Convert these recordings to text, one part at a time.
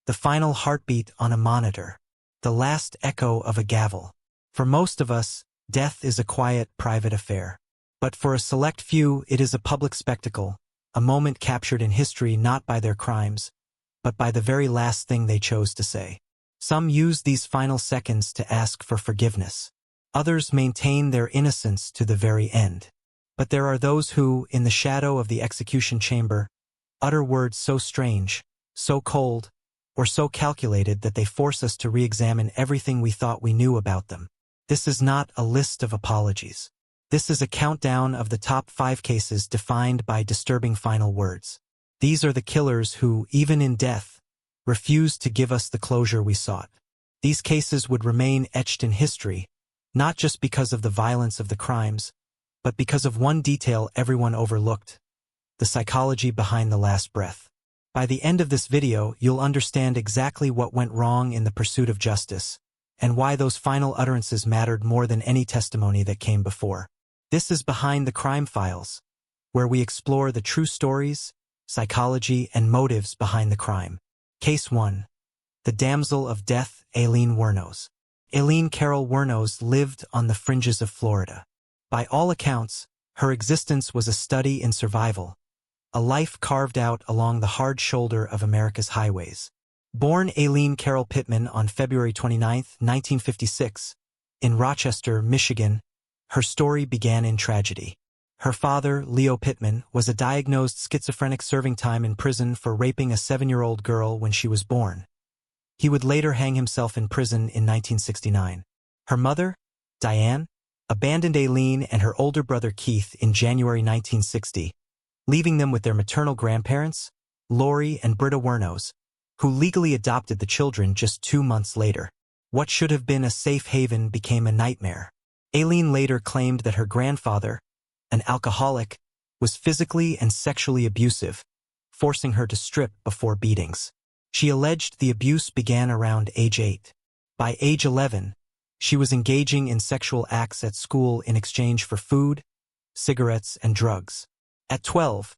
the final heartbeat on a monitor, the last echo of a gavel. For most of us, death is a quiet, private affair. But for a select few, it is a public spectacle, a moment captured in history not by their crimes, but by the very last thing they chose to say. Some use these final seconds to ask for forgiveness. Others maintain their innocence to the very end. But there are those who, in the shadow of the execution chamber, utter words so strange, so cold, or so calculated that they force us to re-examine everything we thought we knew about them. This is not a list of apologies. This is a countdown of the top 5 cases defined by disturbing final words. These are the killers who, even in death, refused to give us the closure we sought. These cases would remain etched in history, not just because of the violence of the crimes, but because of one detail everyone overlooked: the psychology behind the last breath. By the end of this video, you'll understand exactly what went wrong in the pursuit of justice, and why those final utterances mattered more than any testimony that came before. This is Behind the Crime Files, where we explore the true stories, psychology, and motives behind the crime. Case 1. The Damsel of Death, Aileen Wuornos. Aileen Carol Wuornos lived on the fringes of Florida. By all accounts, her existence was a study in survival, a life carved out along the hard shoulder of America's highways. Born Aileen Carol Pittman on February 29, 1956, in Rochester, Michigan, her story began in tragedy. Her father, Leo Pittman, was a diagnosed schizophrenic serving time in prison for raping a 7-year-old girl when she was born. He would later hang himself in prison in 1969. Her mother, Diane, abandoned Aileen and her older brother Keith in January 1960, leaving them with their maternal grandparents, Lori and Britta Wuornos, who legally adopted the children just 2 months later. What should have been a safe haven became a nightmare. Aileen later claimed that her grandfather, an alcoholic, was physically and sexually abusive, forcing her to strip before beatings. She alleged the abuse began around age 8. By age 11, she was engaging in sexual acts at school in exchange for food, cigarettes, and drugs. At 12,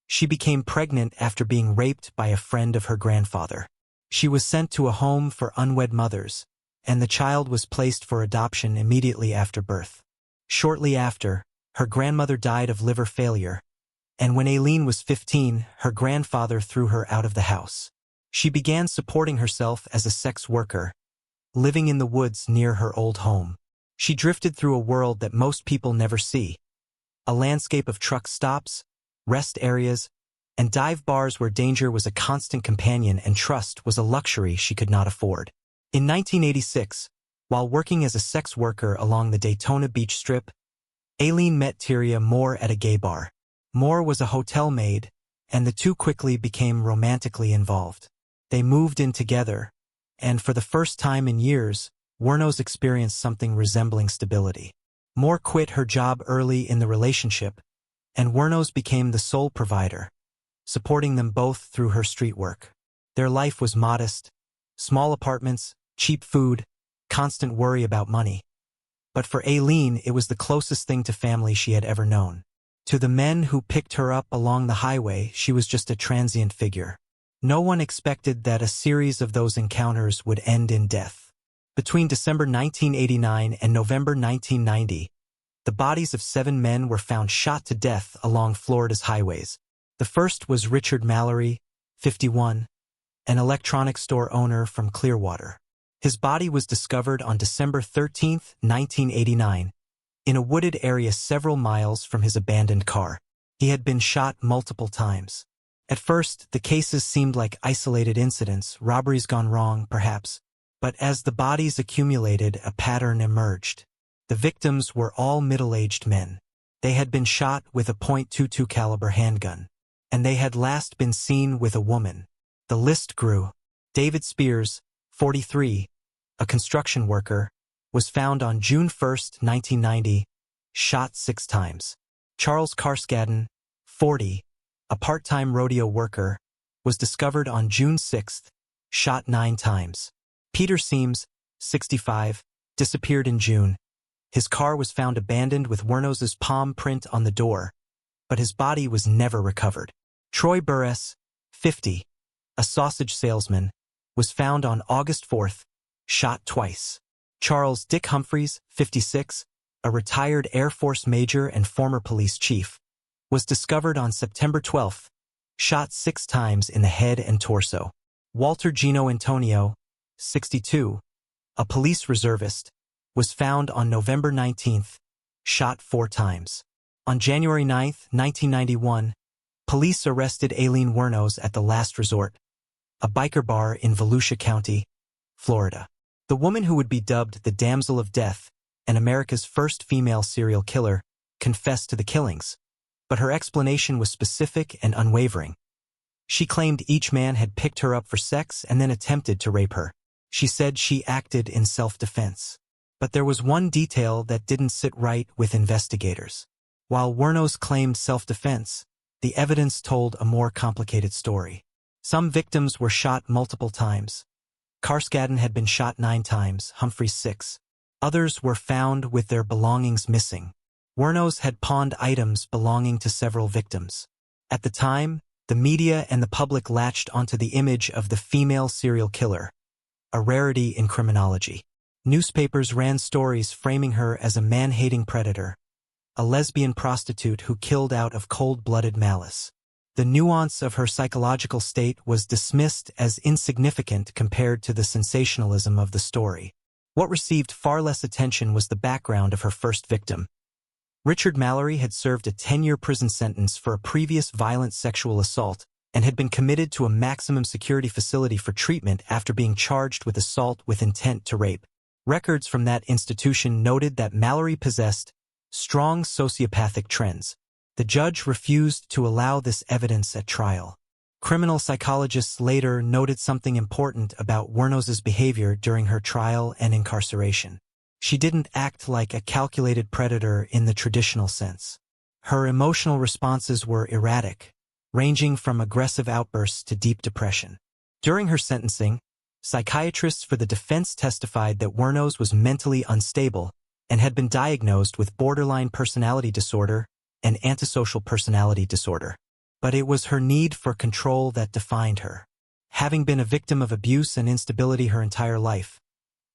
she became pregnant after being raped by a friend of her grandfather. She was sent to a home for unwed mothers, and the child was placed for adoption immediately after birth. Shortly after, her grandmother died of liver failure, and when Aileen was 15, her grandfather threw her out of the house. She began supporting herself as a sex worker, living in the woods near her old home. She drifted through a world that most people never see, a landscape of truck stops, rest areas, and dive bars where danger was a constant companion and trust was a luxury she could not afford. In 1986, while working as a sex worker along the Daytona Beach Strip, Aileen met Tyria Moore at a gay bar. Moore was a hotel maid, and the two quickly became romantically involved. They moved in together, and for the first time in years, Wuornos experienced something resembling stability. Moore quit her job early in the relationship, and Wuornos became the sole provider, supporting them both through her street work. Their life was modest: small apartments, cheap food, constant worry about money. But for Aileen, it was the closest thing to family she had ever known. To the men who picked her up along the highway, she was just a transient figure. No one expected that a series of those encounters would end in death. Between December 1989 and November 1990, the bodies of 7 men were found shot to death along Florida's highways. The first was Richard Mallory, 51, an electronics store owner from Clearwater. His body was discovered on December 13, 1989, in a wooded area several miles from his abandoned car. He had been shot multiple times. At first, the cases seemed like isolated incidents, robberies gone wrong, perhaps. But as the bodies accumulated, a pattern emerged. The victims were all middle-aged men. They had been shot with a .22 caliber handgun, and they had last been seen with a woman. The list grew. David Spears, 43, a construction worker, was found on June 1, 1990, shot 6 times. Charles Carskadden, 40, a part-time rodeo worker, was discovered on June 6, shot 9 times. Peter Seams, 65, disappeared in June. His car was found abandoned with Wuornos's palm print on the door, but his body was never recovered. Troy Burress, 50, a sausage salesman, was found on August 4th, shot twice. Charles Dick Humphreys, 56, a retired Air Force major and former police chief, was discovered on September 12th, shot 6 times in the head and torso. Walter Gino Antonio, 62, a police reservist, was found on November 19th, shot 4 times. On January 9, 1991, police arrested Aileen Wuornos at the Last Resort, a biker bar in Volusia County, Florida. The woman who would be dubbed the Damsel of Death and America's first female serial killer confessed to the killings, but her explanation was specific and unwavering. She claimed each man had picked her up for sex and then attempted to rape her. She said she acted in self-defense. But there was one detail that didn't sit right with investigators. While Wuornos claimed self-defense, the evidence told a more complicated story. Some victims were shot multiple times. Carskadden had been shot 9 times, Humphreys 6. Others were found with their belongings missing. Wuornos had pawned items belonging to several victims. At the time, the media and the public latched onto the image of the female serial killer, a rarity in criminology. Newspapers ran stories framing her as a man-hating predator, a lesbian prostitute who killed out of cold-blooded malice. The nuance of her psychological state was dismissed as insignificant compared to the sensationalism of the story. What received far less attention was the background of her first victim. Richard Mallory had served a 10-year prison sentence for a previous violent sexual assault and had been committed to a maximum security facility for treatment after being charged with assault with intent to rape. Records from that institution noted that Mallory possessed strong sociopathic trends. The judge refused to allow this evidence at trial. Criminal psychologists later noted something important about Wuornos's behavior during her trial and incarceration. She didn't act like a calculated predator in the traditional sense. Her emotional responses were erratic, ranging from aggressive outbursts to deep depression. During her sentencing, psychiatrists for the defense testified that Wuornos was mentally unstable and had been diagnosed with borderline personality disorder and antisocial personality disorder. But it was her need for control that defined her. Having been a victim of abuse and instability her entire life,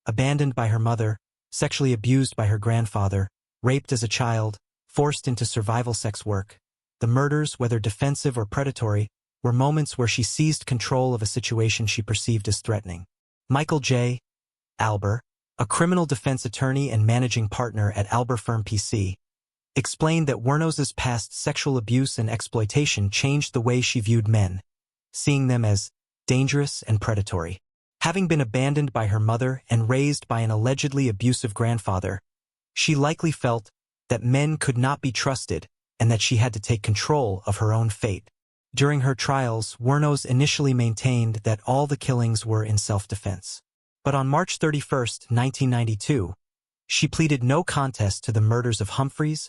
abandoned by her mother, sexually abused by her grandfather, raped as a child, forced into survival sex work, the murders, whether defensive or predatory, were moments where she seized control of a situation she perceived as threatening. Michael J. Alber, a criminal defense attorney and managing partner at Alber Firm PC, explained that Wuornos's past sexual abuse and exploitation changed the way she viewed men, seeing them as dangerous and predatory. Having been abandoned by her mother and raised by an allegedly abusive grandfather, she likely felt that men could not be trusted and that she had to take control of her own fate. During her trials, Wuornos initially maintained that all the killings were in self-defense. But on March 31, 1992, she pleaded no contest to the murders of Humphreys,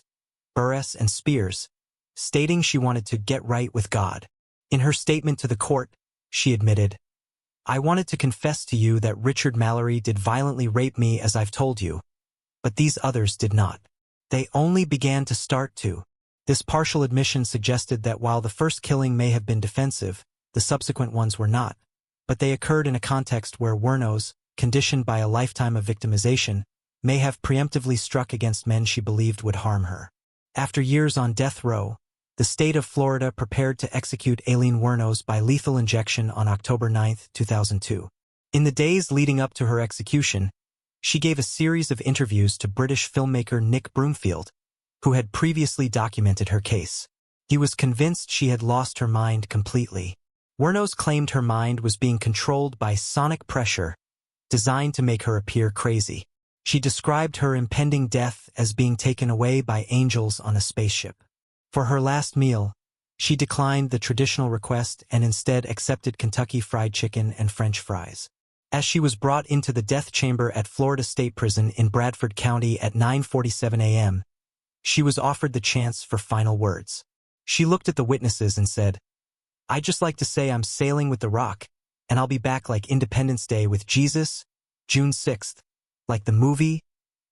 Burress, and Spears, stating she wanted to get right with God. In her statement to the court, she admitted, "I wanted to confess to you that Richard Mallory did violently rape me as I've told you, but these others did not. They only began to start to." This partial admission suggested that while the first killing may have been defensive, the subsequent ones were not, but they occurred in a context where Wuornos, conditioned by a lifetime of victimization, may have preemptively struck against men she believed would harm her. After years on death row, the state of Florida prepared to execute Aileen Wuornos by lethal injection on October 9, 2002. In the days leading up to her execution, she gave a series of interviews to British filmmaker Nick Broomfield, who had previously documented her case. He was convinced she had lost her mind completely. Wuornos claimed her mind was being controlled by sonic pressure, designed to make her appear crazy. She described her impending death as being taken away by angels on a spaceship. For her last meal, she declined the traditional request and instead accepted Kentucky Fried Chicken and French fries. As she was brought into the death chamber at Florida State Prison in Bradford County at 9:47 a.m., she was offered the chance for final words. She looked at the witnesses and said, "I'd just like to say I'm sailing with the Rock, and I'll be back like Independence Day with Jesus, June 6th, like the movie,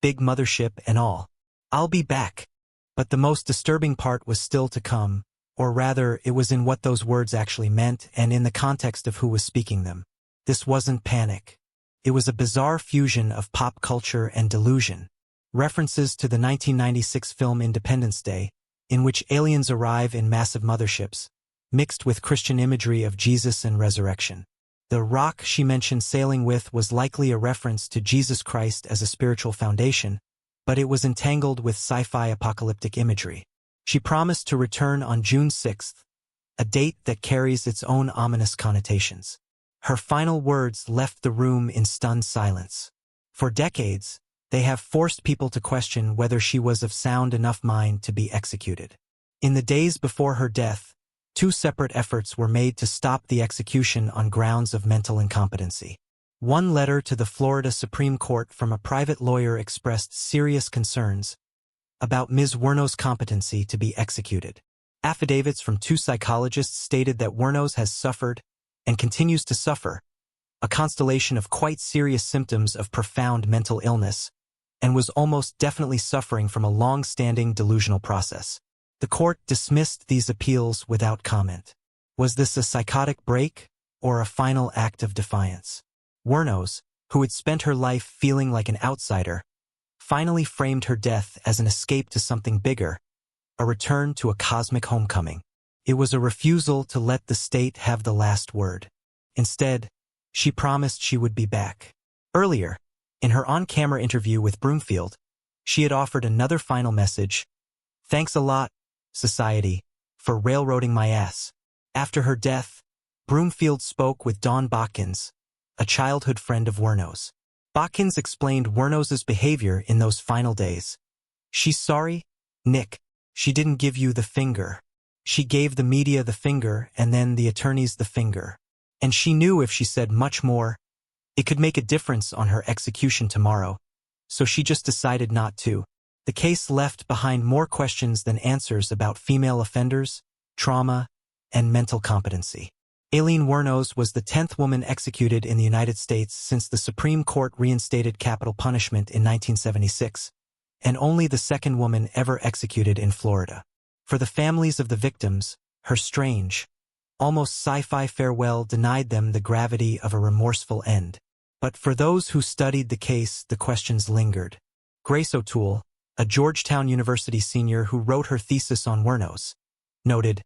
big mothership and all. I'll be back." But the most disturbing part was still to come, or rather, it was in what those words actually meant and in the context of who was speaking them. This wasn't panic. It was a bizarre fusion of pop culture and delusion. References to the 1996 film Independence Day, in which aliens arrive in massive motherships, mixed with Christian imagery of Jesus and resurrection. The rock she mentioned sailing with was likely a reference to Jesus Christ as a spiritual foundation, but it was entangled with sci-fi apocalyptic imagery. She promised to return on June 6th, a date that carries its own ominous connotations. Her final words left the room in stunned silence. For decades, they have forced people to question whether she was of sound enough mind to be executed. In the days before her death, 2 separate efforts were made to stop the execution on grounds of mental incompetency. One letter to the Florida Supreme Court from a private lawyer expressed serious concerns about Ms. Wuornos' competency to be executed. Affidavits from 2 psychologists stated that Wuornos has suffered and continues to suffer a constellation of quite serious symptoms of profound mental illness, and was almost definitely suffering from a long-standing delusional process. The court dismissed these appeals without comment. Was this a psychotic break or a final act of defiance? Wuornos, who had spent her life feeling like an outsider, finally framed her death as an escape to something bigger, a return to a cosmic homecoming. It was a refusal to let the state have the last word. Instead, she promised she would be back. Earlier, in her on-camera interview with Broomfield, she had offered another final message: "Thanks a lot, society, for railroading my ass." After her death, Broomfield spoke with Dawn Botkins, a childhood friend of Wuornos. Botkins explained Wuornos' behavior in those final days. "She's sorry, Nick. She didn't give you the finger. She gave the media the finger and then the attorneys the finger. And she knew if she said much more, it could make a difference on her execution tomorrow, so she just decided not to." The case left behind more questions than answers about female offenders, trauma, and mental competency. Aileen Wuornos was the 10th woman executed in the United States since the Supreme Court reinstated capital punishment in 1976, and only the 2nd woman ever executed in Florida. For the families of the victims, her strange, almost sci-fi farewell denied them the gravity of a remorseful end. But for those who studied the case, the questions lingered. Grace O'Toole, a Georgetown University senior who wrote her thesis on Wuornos, noted,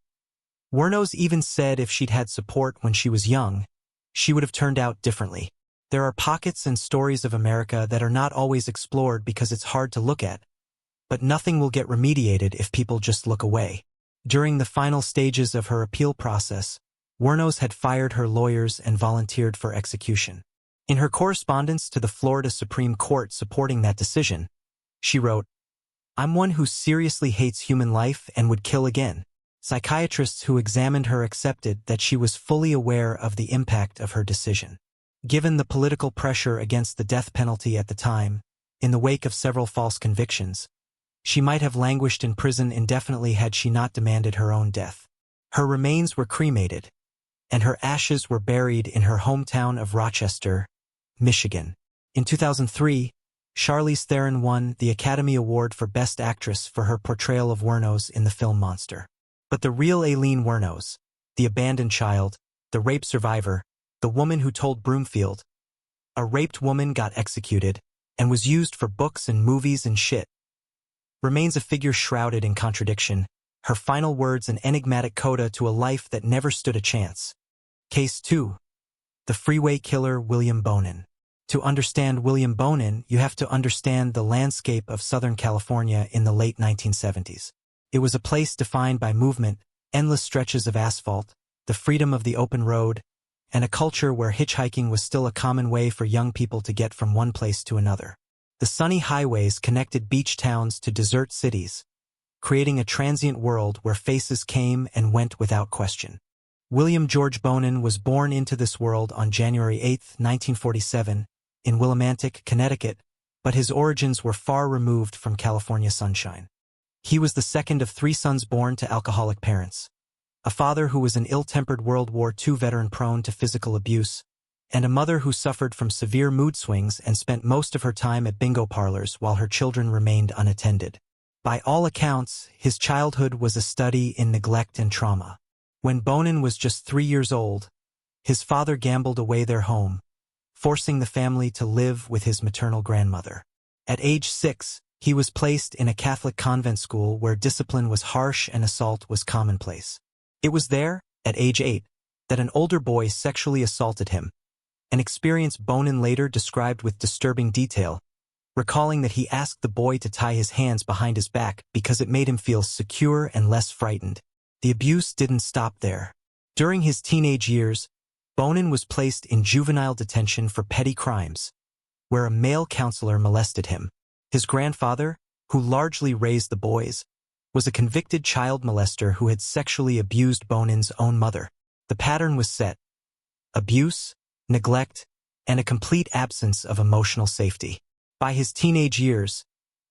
"Wuornos even said if she'd had support when she was young, she would have turned out differently. There are pockets and stories of America that are not always explored because it's hard to look at, but nothing will get remediated if people just look away." During the final stages of her appeal process, Wuornos had fired her lawyers and volunteered for execution. In her correspondence to the Florida Supreme Court supporting that decision, she wrote, "I'm one who seriously hates human life and would kill again." Psychiatrists who examined her accepted that she was fully aware of the impact of her decision. Given the political pressure against the death penalty at the time, in the wake of several false convictions, she might have languished in prison indefinitely had she not demanded her own death. Her remains were cremated, and her ashes were buried in her hometown of Rochester, Michigan. In 2003, Charlize Theron won the Academy Award for Best Actress for her portrayal of Wuornos in the film Monster. But the real Aileen Wuornos, the abandoned child, the rape survivor, the woman who told Broomfield, "A raped woman got executed and was used for books and movies and shit," remains a figure shrouded in contradiction, her final words an enigmatic coda to a life that never stood a chance. Case 2. The Freeway Killer William Bonin. To understand William Bonin, you have to understand the landscape of Southern California in the late 1970s. It was a place defined by movement, endless stretches of asphalt, the freedom of the open road, and a culture where hitchhiking was still a common way for young people to get from one place to another. The sunny highways connected beach towns to desert cities, creating a transient world where faces came and went without question. William George Bonin was born into this world on January 8, 1947, in Willimantic, Connecticut, but his origins were far removed from California sunshine. He was the second of 3 sons born to alcoholic parents, a father who was an ill-tempered World War II veteran prone to physical abuse, and a mother who suffered from severe mood swings and spent most of her time at bingo parlors while her children remained unattended. By all accounts, his childhood was a study in neglect and trauma. When Bonin was just 3 years old, His father gambled away their home, forcing the family to live with his maternal grandmother. At age 6, he was placed in a Catholic convent school where discipline was harsh and assault was commonplace. It was there, at age 8, that an older boy sexually assaulted him, an experience Bonin later described with disturbing detail, recalling that he asked the boy to tie his hands behind his back because it made him feel secure and less frightened. The abuse didn't stop there. During his teenage years, Bonin was placed in juvenile detention for petty crimes, where a male counselor molested him. His grandfather, who largely raised the boys, was a convicted child molester who had sexually abused Bonin's own mother. The pattern was set: abuse, neglect, and a complete absence of emotional safety. By his teenage years,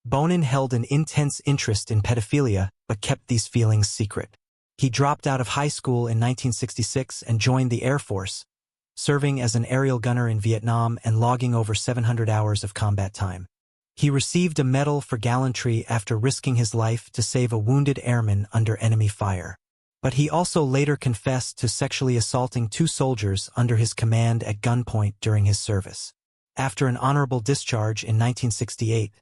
Bonin held an intense interest in pedophilia but kept these feelings secret. He dropped out of high school in 1966 and joined the Air Force, serving as an aerial gunner in Vietnam and logging over 700 hours of combat time. He received a medal for gallantry after risking his life to save a wounded airman under enemy fire. But he also later confessed to sexually assaulting 2 soldiers under his command at gunpoint during his service. After an honorable discharge in 1968,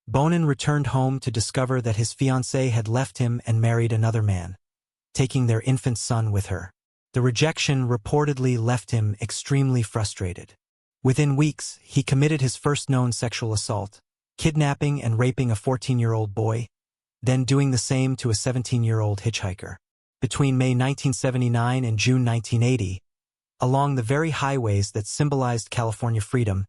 Bonin returned home to discover that his fiancée had left him and married another man, taking their infant son with her. The rejection reportedly left him extremely frustrated. Within weeks, he committed his first known sexual assault, kidnapping and raping a 14-year-old boy, then doing the same to a 17-year-old hitchhiker. Between May 1979 and June 1980, along the very highways that symbolized California freedom,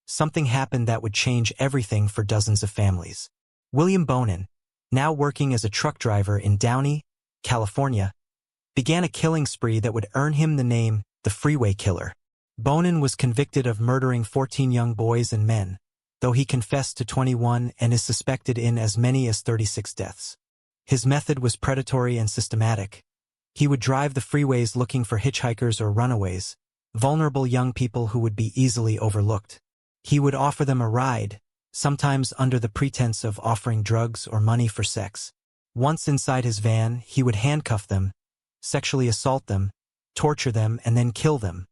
something happened that would change everything for dozens of families. William Bonin, now working as a truck driver in Downey, California, began a killing spree that would earn him the name the Freeway Killer. Bonin was convicted of murdering 14 young boys and men, though he confessed to 21 and is suspected in as many as 36 deaths. His method was predatory and systematic. He would drive the freeways looking for hitchhikers or runaways, vulnerable young people who would be easily overlooked. He would offer them a ride, sometimes under the pretense of offering drugs or money for sex. Once inside his van, he would handcuff them, sexually assault them, torture them, and then kill them,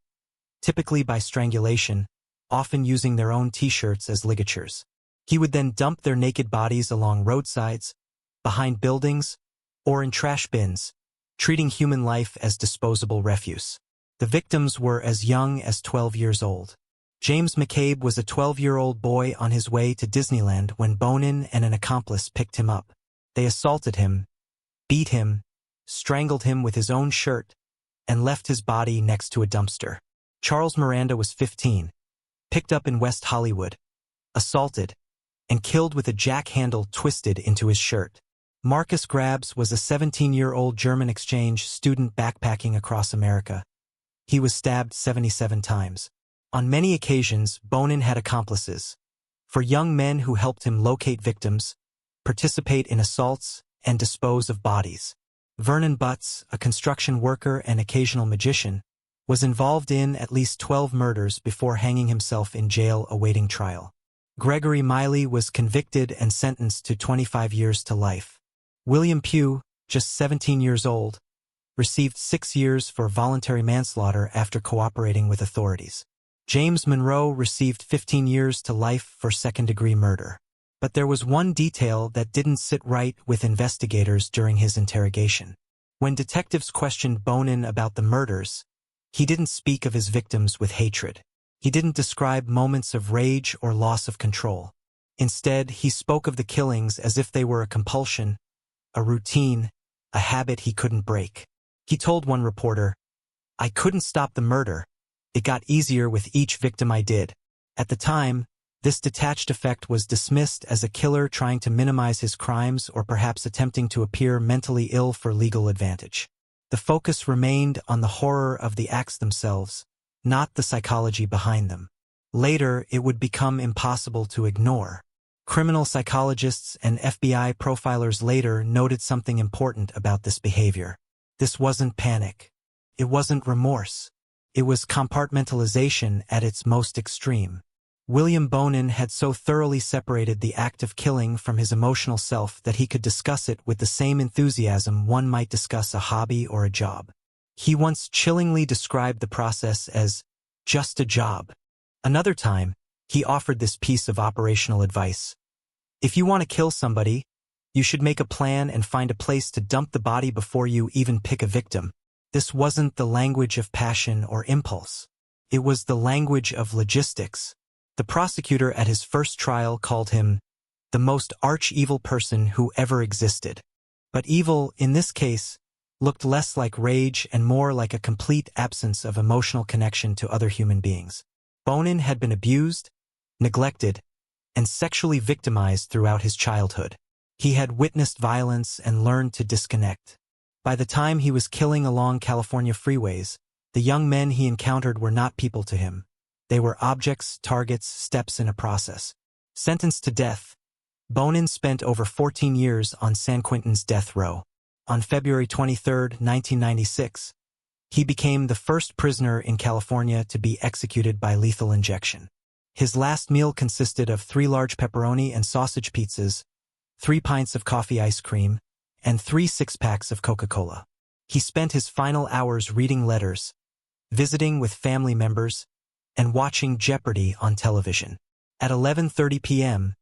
typically by strangulation, often using their own t-shirts as ligatures. He would then dump their naked bodies along roadsides, behind buildings, or in trash bins, treating human life as disposable refuse. The victims were as young as 12 years old. James McCabe was a 12-year-old boy on his way to Disneyland when Bonin and an accomplice picked him up. They assaulted him, beat him, strangled him with his own shirt, and left his body next to a dumpster. Charles Miranda was 15, picked up in West Hollywood, assaulted, and killed with a jack handle twisted into his shirt. Marcus Grabs was a 17-year-old German exchange student backpacking across America. He was stabbed 77 times. On many occasions, Bonin had accomplices. For young men who helped him locate victims, participate in assaults, and dispose of bodies. Vernon Butts, a construction worker and occasional magician, was involved in at least 12 murders before hanging himself in jail awaiting trial. Gregory Miley was convicted and sentenced to 25 years to life. William Pugh, just 17 years old, received 6 years for voluntary manslaughter after cooperating with authorities. James Monroe received 15 years to life for second-degree murder. But there was one detail that didn't sit right with investigators during his interrogation. When detectives questioned Bonin about the murders, he didn't speak of his victims with hatred. He didn't describe moments of rage or loss of control. Instead, he spoke of the killings as if they were a compulsion, a routine, a habit he couldn't break. He told one reporter, "I couldn't stop the murder. It got easier with each victim I did." At the time, this detached effect was dismissed as a killer trying to minimize his crimes or perhaps attempting to appear mentally ill for legal advantage. The focus remained on the horror of the acts themselves, not the psychology behind them. Later, it would become impossible to ignore. Criminal psychologists and FBI profilers later noted something important about this behavior. This wasn't panic. It wasn't remorse. It was compartmentalization at its most extreme. William Bonin had so thoroughly separated the act of killing from his emotional self that he could discuss it with the same enthusiasm one might discuss a hobby or a job. He once chillingly described the process as just a job. Another time, he offered this piece of operational advice. If you want to kill somebody, you should make a plan and find a place to dump the body before you even pick a victim. This wasn't the language of passion or impulse. It was the language of logistics. The prosecutor at his first trial called him the most arch-evil person who ever existed. But evil, in this case, looked less like rage and more like a complete absence of emotional connection to other human beings. Bonin had been abused, neglected, and sexually victimized throughout his childhood. He had witnessed violence and learned to disconnect. By the time he was killing along California freeways, the young men he encountered were not people to him. They were objects, targets, steps in a process. Sentenced to death, Bonin spent over 14 years on San Quentin's death row. On February 23, 1996, he became the first prisoner in California to be executed by lethal injection. His last meal consisted of 3 large pepperoni and sausage pizzas, 3 pints of coffee ice cream, and 3 six-packs of Coca-Cola. He spent his final hours reading letters, visiting with family members, and watching Jeopardy on television. At 11:30 p.m.,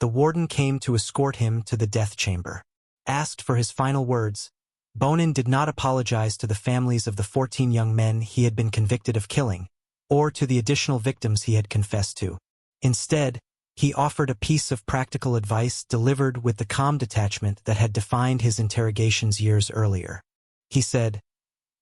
the warden came to escort him to the death chamber. Asked for his final words, Bonin did not apologize to the families of the 14 young men he had been convicted of killing, or to the additional victims he had confessed to. Instead, he offered a piece of practical advice delivered with the calm detachment that had defined his interrogations years earlier. He said,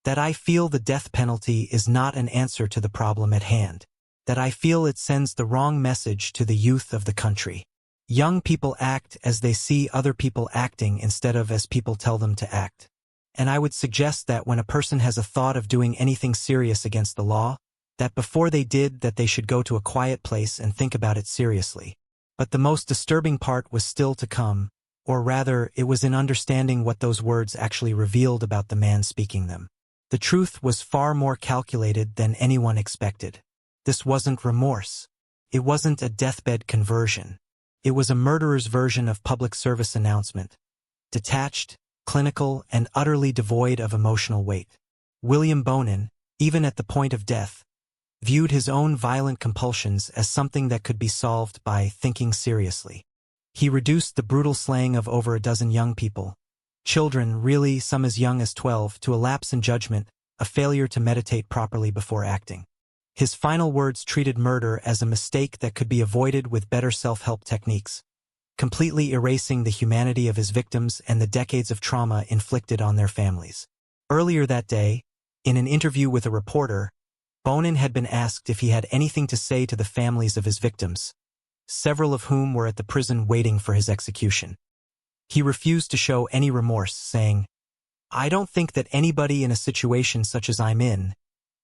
"That I feel the death penalty is not an answer to the problem at hand. That I feel it sends the wrong message to the youth of the country. Young people act as they see other people acting instead of as people tell them to act. And I would suggest that when a person has a thought of doing anything serious against the law, that before they did that they should go to a quiet place and think about it seriously." But the most disturbing part was still to come, or rather, it was in understanding what those words actually revealed about the man speaking them. The truth was far more calculated than anyone expected. This wasn't remorse. It wasn't a deathbed conversion. It was a murderer's version of public service announcement. Detached, clinical, and utterly devoid of emotional weight. William Bonin, even at the point of death, viewed his own violent compulsions as something that could be solved by thinking seriously. He reduced the brutal slaying of over a dozen young people, children, really some as young as 12, to a lapse in judgment, a failure to meditate properly before acting. His final words treated murder as a mistake that could be avoided with better self-help techniques, completely erasing the humanity of his victims and the decades of trauma inflicted on their families. Earlier that day, in an interview with a reporter, Bonin had been asked if he had anything to say to the families of his victims, several of whom were at the prison waiting for his execution. He refused to show any remorse, saying, "I don't think that anybody in a situation such as I'm in,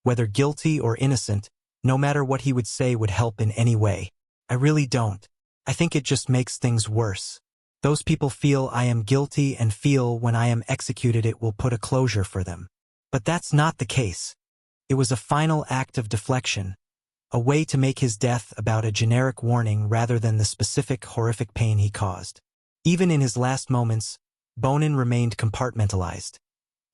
whether guilty or innocent, no matter what he would say would help in any way. I really don't. I think it just makes things worse. Those people feel I am guilty and feel when I am executed it will put a closure for them. But that's not the case. It was a final act of deflection, a way to make his death about a generic warning rather than the specific horrific pain he caused." Even in his last moments, Bonin remained compartmentalized,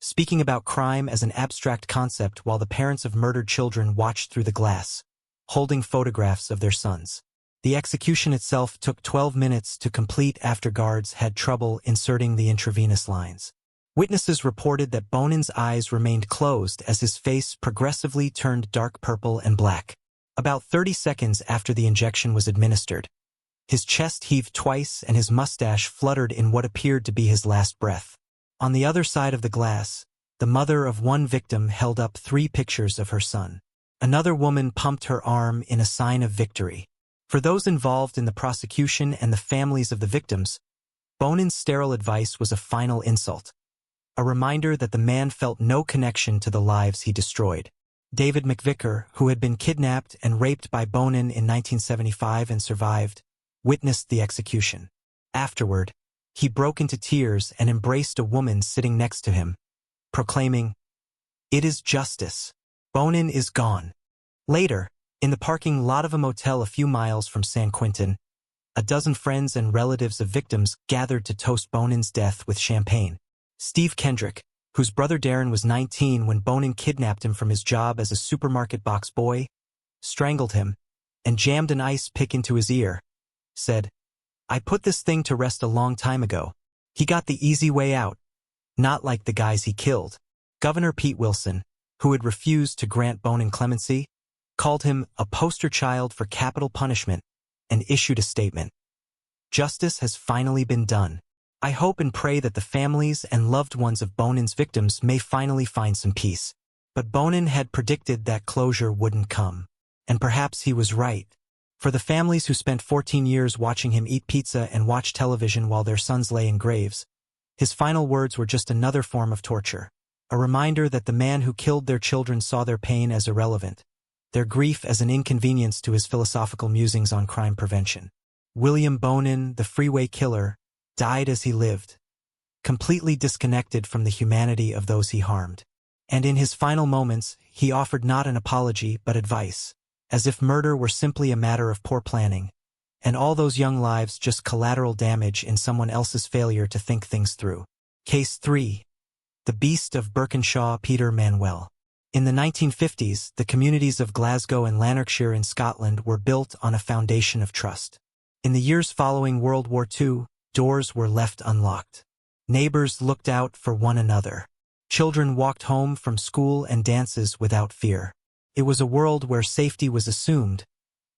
speaking about crime as an abstract concept while the parents of murdered children watched through the glass, holding photographs of their sons. The execution itself took 12 minutes to complete after guards had trouble inserting the intravenous lines. Witnesses reported that Bonin's eyes remained closed as his face progressively turned dark purple and black. About 30 seconds after the injection was administered, his chest heaved twice and his mustache fluttered in what appeared to be his last breath. On the other side of the glass, the mother of one victim held up 3 pictures of her son. Another woman pumped her arm in a sign of victory. For those involved in the prosecution and the families of the victims, Bonin's sterile advice was a final insult, a reminder that the man felt no connection to the lives he destroyed. David McVicker, who had been kidnapped and raped by Bonin in 1975 and survived, witnessed the execution. Afterward, he broke into tears and embraced a woman sitting next to him, proclaiming, "It is justice. Bonin is gone." Later, in the parking lot of a motel a few miles from San Quentin, a dozen friends and relatives of victims gathered to toast Bonin's death with champagne. Steve Kendrick, whose brother Darren was 19 when Bonin kidnapped him from his job as a supermarket box boy, strangled him, and jammed an ice pick into his ear, said, "I put this thing to rest a long time ago. He got the easy way out, not like the guys he killed." Governor Pete Wilson, who had refused to grant Bonin clemency, called him a poster child for capital punishment and issued a statement. "Justice has finally been done. I hope and pray that the families and loved ones of Bonin's victims may finally find some peace." But Bonin had predicted that closure wouldn't come. And perhaps he was right. For the families who spent 14 years watching him eat pizza and watch television while their sons lay in graves, his final words were just another form of torture. A reminder that the man who killed their children saw their pain as irrelevant, their grief as an inconvenience to his philosophical musings on crime prevention. William Bonin, the freeway killer, died as he lived, completely disconnected from the humanity of those he harmed. And in his final moments, he offered not an apology but advice, as if murder were simply a matter of poor planning, and all those young lives just collateral damage in someone else's failure to think things through. Case 3. The Beast of Birkinshaw, Peter Manuel. In the 1950s, the communities of Glasgow and Lanarkshire in Scotland were built on a foundation of trust. In the years following World War II, doors were left unlocked. Neighbors looked out for one another. Children walked home from school and dances without fear. It was a world where safety was assumed,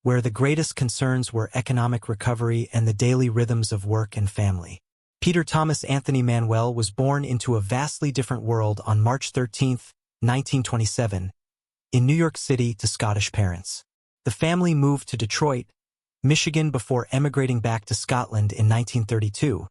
where the greatest concerns were economic recovery and the daily rhythms of work and family. Peter Thomas Anthony Manuel was born into a vastly different world on March 13, 1927, in New York City to Scottish parents. The family moved to Detroit, Michigan before emigrating back to Scotland in 1932,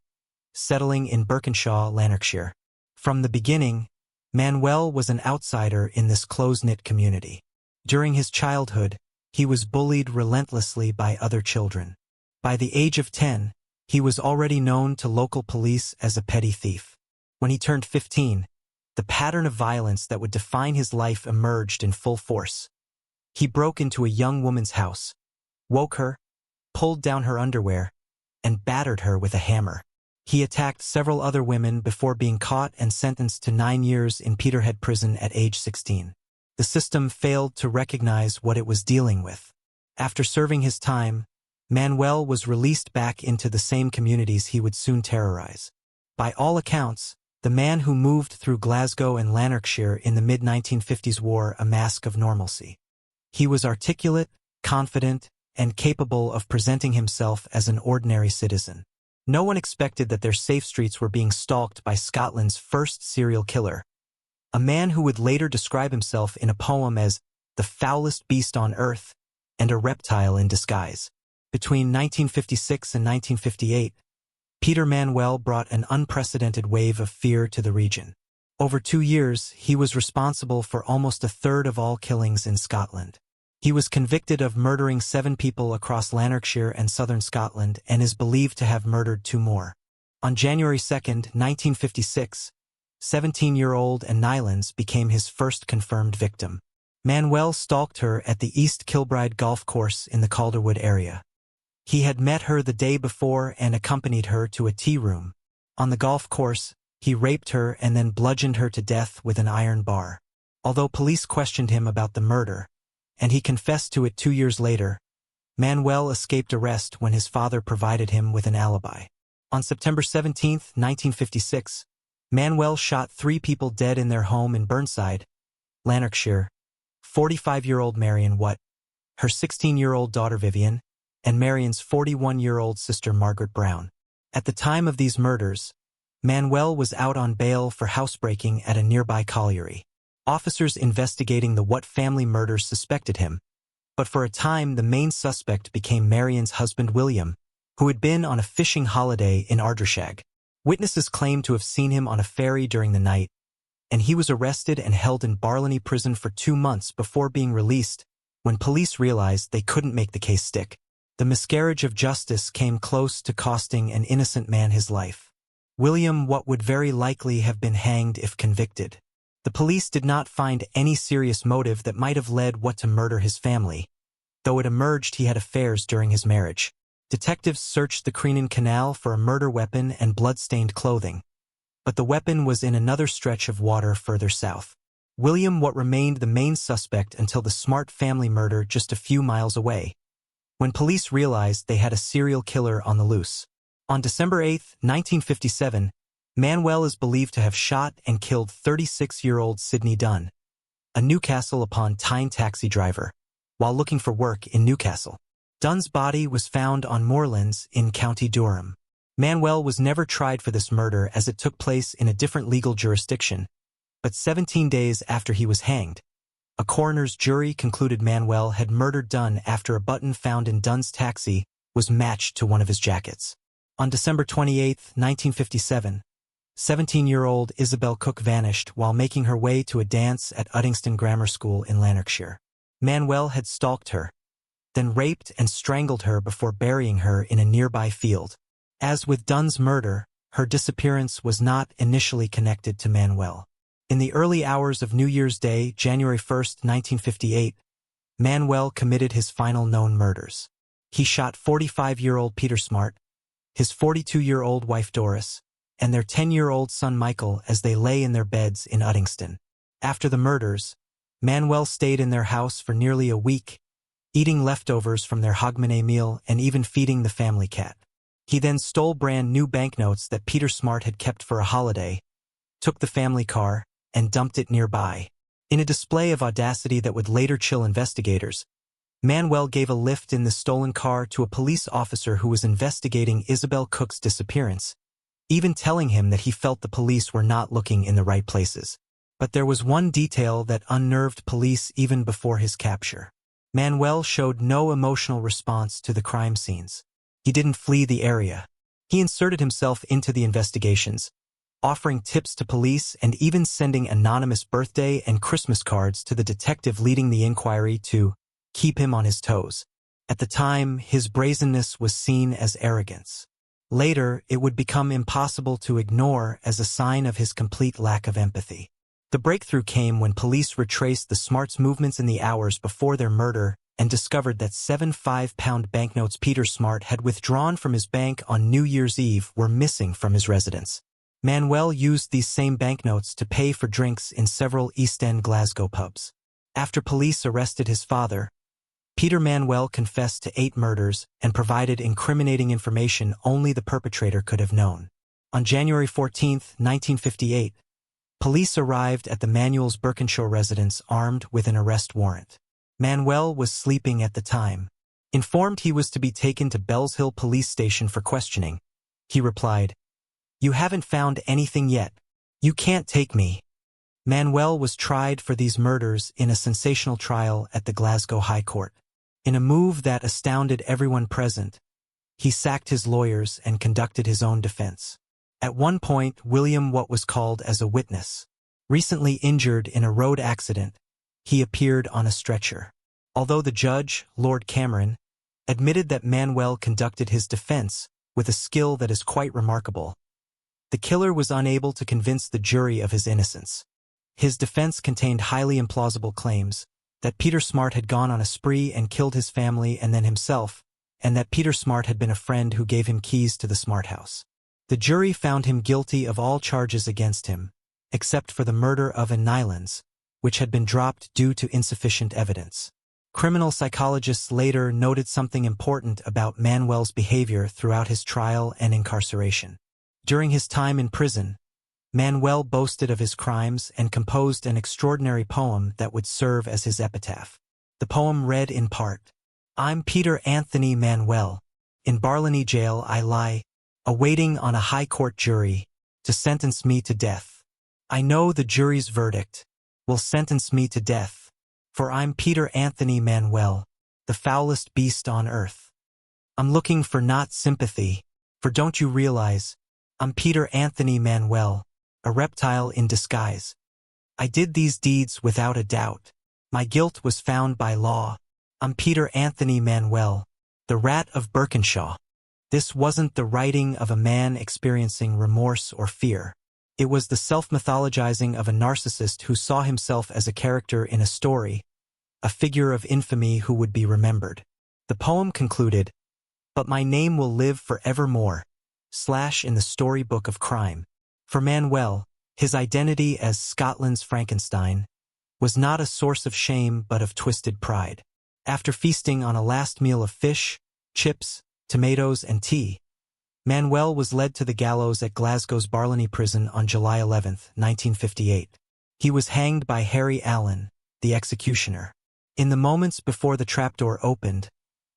settling in Birkinshaw, Lanarkshire. From the beginning, Manuel was an outsider in this close-knit community. During his childhood, he was bullied relentlessly by other children. By the age of 10, he was already known to local police as a petty thief. When he turned 15, the pattern of violence that would define his life emerged in full force. He broke into a young woman's house, woke her, pulled down her underwear, and battered her with a hammer. He attacked several other women before being caught and sentenced to 9 years in Peterhead Prison at age 16. The system failed to recognize what it was dealing with. After serving his time, Manuel was released back into the same communities he would soon terrorize. By all accounts, the man who moved through Glasgow and Lanarkshire in the mid-1950s wore a mask of normalcy. He was articulate, confident, and capable of presenting himself as an ordinary citizen. No one expected that their safe streets were being stalked by Scotland's first serial killer, a man who would later describe himself in a poem as the foulest beast on earth and a reptile in disguise. Between 1956 and 1958, Peter Manuel brought an unprecedented wave of fear to the region. Over 2 years, he was responsible for almost a third of all killings in Scotland. He was convicted of murdering 7 people across Lanarkshire and southern Scotland and is believed to have murdered 2 more. On January 2, 1956, 17-year-old Anne Nylands became his first confirmed victim. Manuel stalked her at the East Kilbride golf course in the Calderwood area. He had met her the day before and accompanied her to a tea room. On the golf course, he raped her and then bludgeoned her to death with an iron bar. Although police questioned him about the murder, and he confessed to it 2 years later, Manuel escaped arrest when his father provided him with an alibi. On September 17, 1956, Manuel shot 3 people dead in their home in Burnside, Lanarkshire: 45-year-old Marion Watt, her 16-year-old daughter Vivian, and Marion's 41-year-old sister Margaret Brown. At the time of these murders, Manuel was out on bail for housebreaking at a nearby colliery. Officers investigating the Watt family murders suspected him, but for a time the main suspect became Marion's husband William, who had been on a fishing holiday in Ardrishaig. Witnesses claimed to have seen him on a ferry during the night, and he was arrested and held in Barlinnie prison for 2 months before being released when police realized they couldn't make the case stick. The miscarriage of justice came close to costing an innocent man his life. William Watt would very likely have been hanged if convicted. The police did not find any serious motive that might have led Watt to murder his family, though it emerged he had affairs during his marriage. Detectives searched the Crinan Canal for a murder weapon and blood-stained clothing, but the weapon was in another stretch of water further south. William what remained the main suspect until the Smart family murder just a few miles away, when police realized they had a serial killer on the loose. On December 8, 1957, Manuel is believed to have shot and killed 36-year-old Sidney Dunn, a Newcastle-upon-Tyne taxi driver, while looking for work in Newcastle. Dunn's body was found on moorlands in County Durham. Manuel was never tried for this murder as it took place in a different legal jurisdiction, but 17 days after he was hanged, a coroner's jury concluded Manuel had murdered Dunn after a button found in Dunn's taxi was matched to one of his jackets. On December 28, 1957, 17-year-old Isabel Cook vanished while making her way to a dance at Uddingston Grammar School in Lanarkshire. Manuel had stalked her, then raped and strangled her before burying her in a nearby field. As with Dunn's murder, her disappearance was not initially connected to Manuel. In the early hours of New Year's Day, January 1, 1958, Manuel committed his final known murders. He shot 45-year-old Peter Smart, his 42-year-old wife Doris, and their 10-year-old son Michael as they lay in their beds in Uddingston. After the murders, Manuel stayed in their house for nearly a week, eating leftovers from their hogmanay meal and even feeding the family cat. He then stole brand new banknotes that Peter Smart had kept for a holiday, took the family car, and dumped it nearby. In a display of audacity that would later chill investigators, Manuel gave a lift in the stolen car to a police officer who was investigating Isabel Cook's disappearance, even telling him that he felt the police were not looking in the right places. But there was one detail that unnerved police even before his capture. Manuel showed no emotional response to the crime scenes. He didn't flee the area. He inserted himself into the investigations, offering tips to police and even sending anonymous birthday and Christmas cards to the detective leading the inquiry to keep him on his toes. At the time, his brazenness was seen as arrogance. Later, it would become impossible to ignore as a sign of his complete lack of empathy. The breakthrough came when police retraced the Smarts' movements in the hours before their murder and discovered that 7 5-pound banknotes Peter Smart had withdrawn from his bank on New Year's Eve were missing from his residence. Manuel used these same banknotes to pay for drinks in several East End Glasgow pubs. After police arrested his father, Peter Manuel confessed to 8 murders and provided incriminating information only the perpetrator could have known. On January 14, 1958, police arrived at the Manuel's Birkenshaw residence armed with an arrest warrant. Manuel was sleeping at the time. Informed he was to be taken to Bells Hill Police Station for questioning, he replied, "You haven't found anything yet. You can't take me." Manuel was tried for these murders in a sensational trial at the Glasgow High Court. In a move that astounded everyone present, he sacked his lawyers and conducted his own defense. At one point, William what was called as a witness. Recently injured in a road accident, he appeared on a stretcher. Although the judge, Lord Cameron, admitted that Manuel conducted his defense with a skill that is quite remarkable, the killer was unable to convince the jury of his innocence. His defense contained highly implausible claims that Peter Smart had gone on a spree and killed his family and then himself, and that Peter Smart had been a friend who gave him keys to the Smart house. The jury found him guilty of all charges against him, except for the murder of Anne Nylands, which had been dropped due to insufficient evidence. Criminal psychologists later noted something important about Manuel's behavior throughout his trial and incarceration. During his time in prison, Manuel boasted of his crimes and composed an extraordinary poem that would serve as his epitaph. The poem read in part, "I'm Peter Anthony Manuel. In Barliney jail I lie, awaiting on a high court jury to sentence me to death. I know the jury's verdict will sentence me to death, for I'm Peter Anthony Manuel, the foulest beast on earth. I'm looking for not sympathy, for don't you realize, I'm Peter Anthony Manuel, a reptile in disguise. I did these deeds without a doubt. My guilt was found by law. I'm Peter Anthony Manuel, the rat of Birkenshaw." This wasn't the writing of a man experiencing remorse or fear. It was the self-mythologizing of a narcissist who saw himself as a character in a story, a figure of infamy who would be remembered. The poem concluded, "But my name will live forevermore, / in the storybook of crime." For Manuel, his identity as Scotland's Frankenstein was not a source of shame but of twisted pride. After feasting on a last meal of fish, chips, tomatoes, and tea, Manuel was led to the gallows at Glasgow's Barlinnie prison on July 11, 1958. He was hanged by Harry Allen, the executioner. In the moments before the trapdoor opened,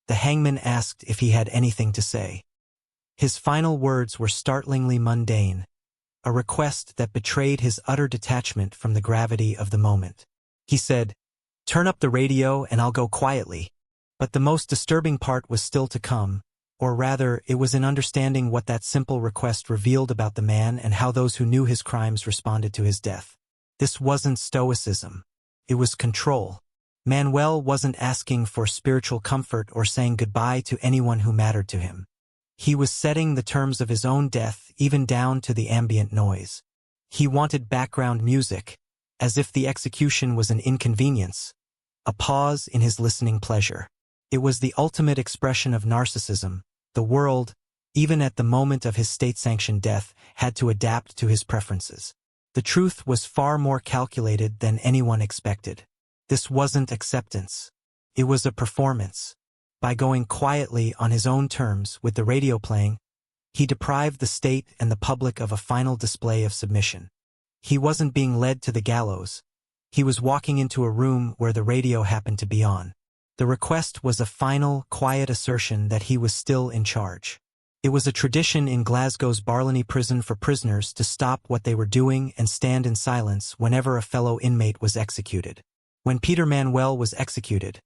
the hangman asked if he had anything to say. His final words were startlingly mundane, a request that betrayed his utter detachment from the gravity of the moment. He said, "Turn up the radio and I'll go quietly." But the most disturbing part was still to come, or rather, it was in understanding what that simple request revealed about the man and how those who knew his crimes responded to his death. This wasn't stoicism. It was control. Manuel wasn't asking for spiritual comfort or saying goodbye to anyone who mattered to him. He was setting the terms of his own death, even down to the ambient noise. He wanted background music, as if the execution was an inconvenience, a pause in his listening pleasure. It was the ultimate expression of narcissism. The world, even at the moment of his state-sanctioned death, had to adapt to his preferences. The truth was far more calculated than anyone expected. This wasn't acceptance. It was a performance. By going quietly on his own terms with the radio playing, he deprived the state and the public of a final display of submission. He wasn't being led to the gallows. He was walking into a room where the radio happened to be on. The request was a final, quiet assertion that he was still in charge. It was a tradition in Glasgow's Barlinnie prison for prisoners to stop what they were doing and stand in silence whenever a fellow inmate was executed. When Peter Manuel was executed,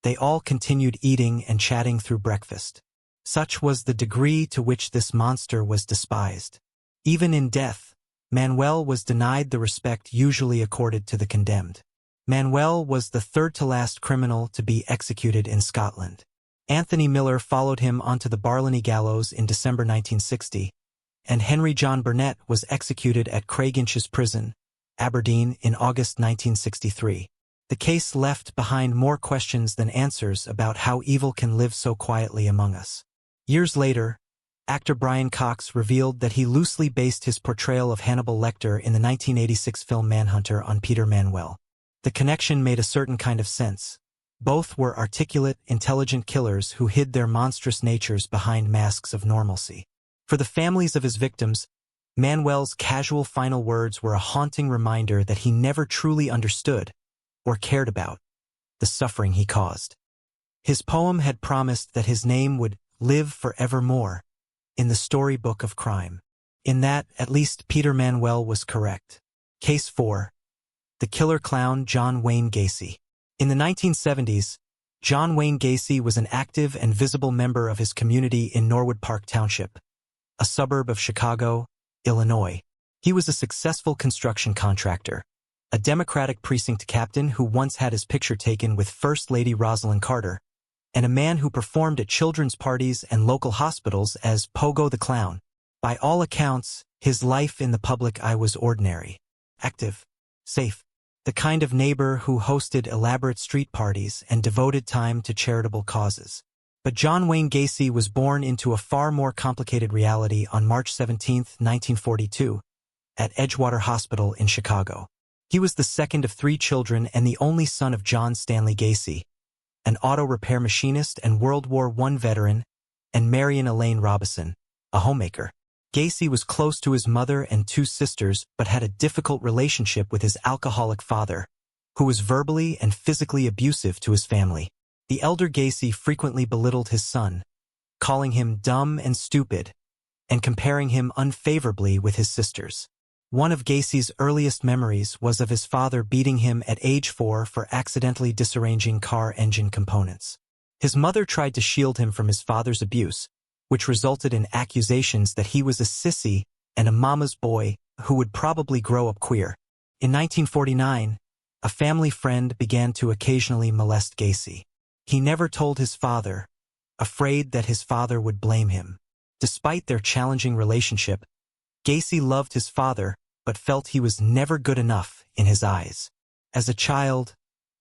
they all continued eating and chatting through breakfast. Such was the degree to which this monster was despised. Even in death, Manuel was denied the respect usually accorded to the condemned. Manuel was the third-to-last criminal to be executed in Scotland. Anthony Miller followed him onto the Barlinnie gallows in December 1960, and Henry John Burnett was executed at Craiginsh's prison, Aberdeen, in August 1963. The case left behind more questions than answers about how evil can live so quietly among us. Years later, actor Brian Cox revealed that he loosely based his portrayal of Hannibal Lecter in the 1986 film Manhunter on Peter Manuel. The connection made a certain kind of sense. Both were articulate, intelligent killers who hid their monstrous natures behind masks of normalcy. For the families of his victims, Manuel's casual final words were a haunting reminder that he never truly understood or cared about the suffering he caused. His poem had promised that his name would live forevermore in the storybook of crime. In that, at least Peter Manuel was correct. Case 4. The Killer Clown John Wayne Gacy. In the 1970s, John Wayne Gacy was an active and visible member of his community in Norwood Park Township, a suburb of Chicago, Illinois. He was a successful construction contractor, a Democratic precinct captain who once had his picture taken with First Lady Rosalind Carter, and a man who performed at children's parties and local hospitals as Pogo the Clown. By all accounts, his life in the public eye was ordinary, active, safe, the kind of neighbor who hosted elaborate street parties and devoted time to charitable causes. But John Wayne Gacy was born into a far more complicated reality on March 17, 1942, at Edgewater Hospital in Chicago. He was the second of 3 children and the only son of John Stanley Gacy, an auto repair machinist and World War I veteran, and Marion Elaine Robison, a homemaker. Gacy was close to his mother and 2 sisters but had a difficult relationship with his alcoholic father, who was verbally and physically abusive to his family. The elder Gacy frequently belittled his son, calling him dumb and stupid, and comparing him unfavorably with his sisters. One of Gacy's earliest memories was of his father beating him at age 4 for accidentally disarranging car engine components. His mother tried to shield him from his father's abuse, which resulted in accusations that he was a sissy and a mama's boy who would probably grow up queer. In 1949, a family friend began to occasionally molest Gacy. He never told his father, afraid that his father would blame him. Despite their challenging relationship, Gacy loved his father, but felt he was never good enough in his eyes. As a child,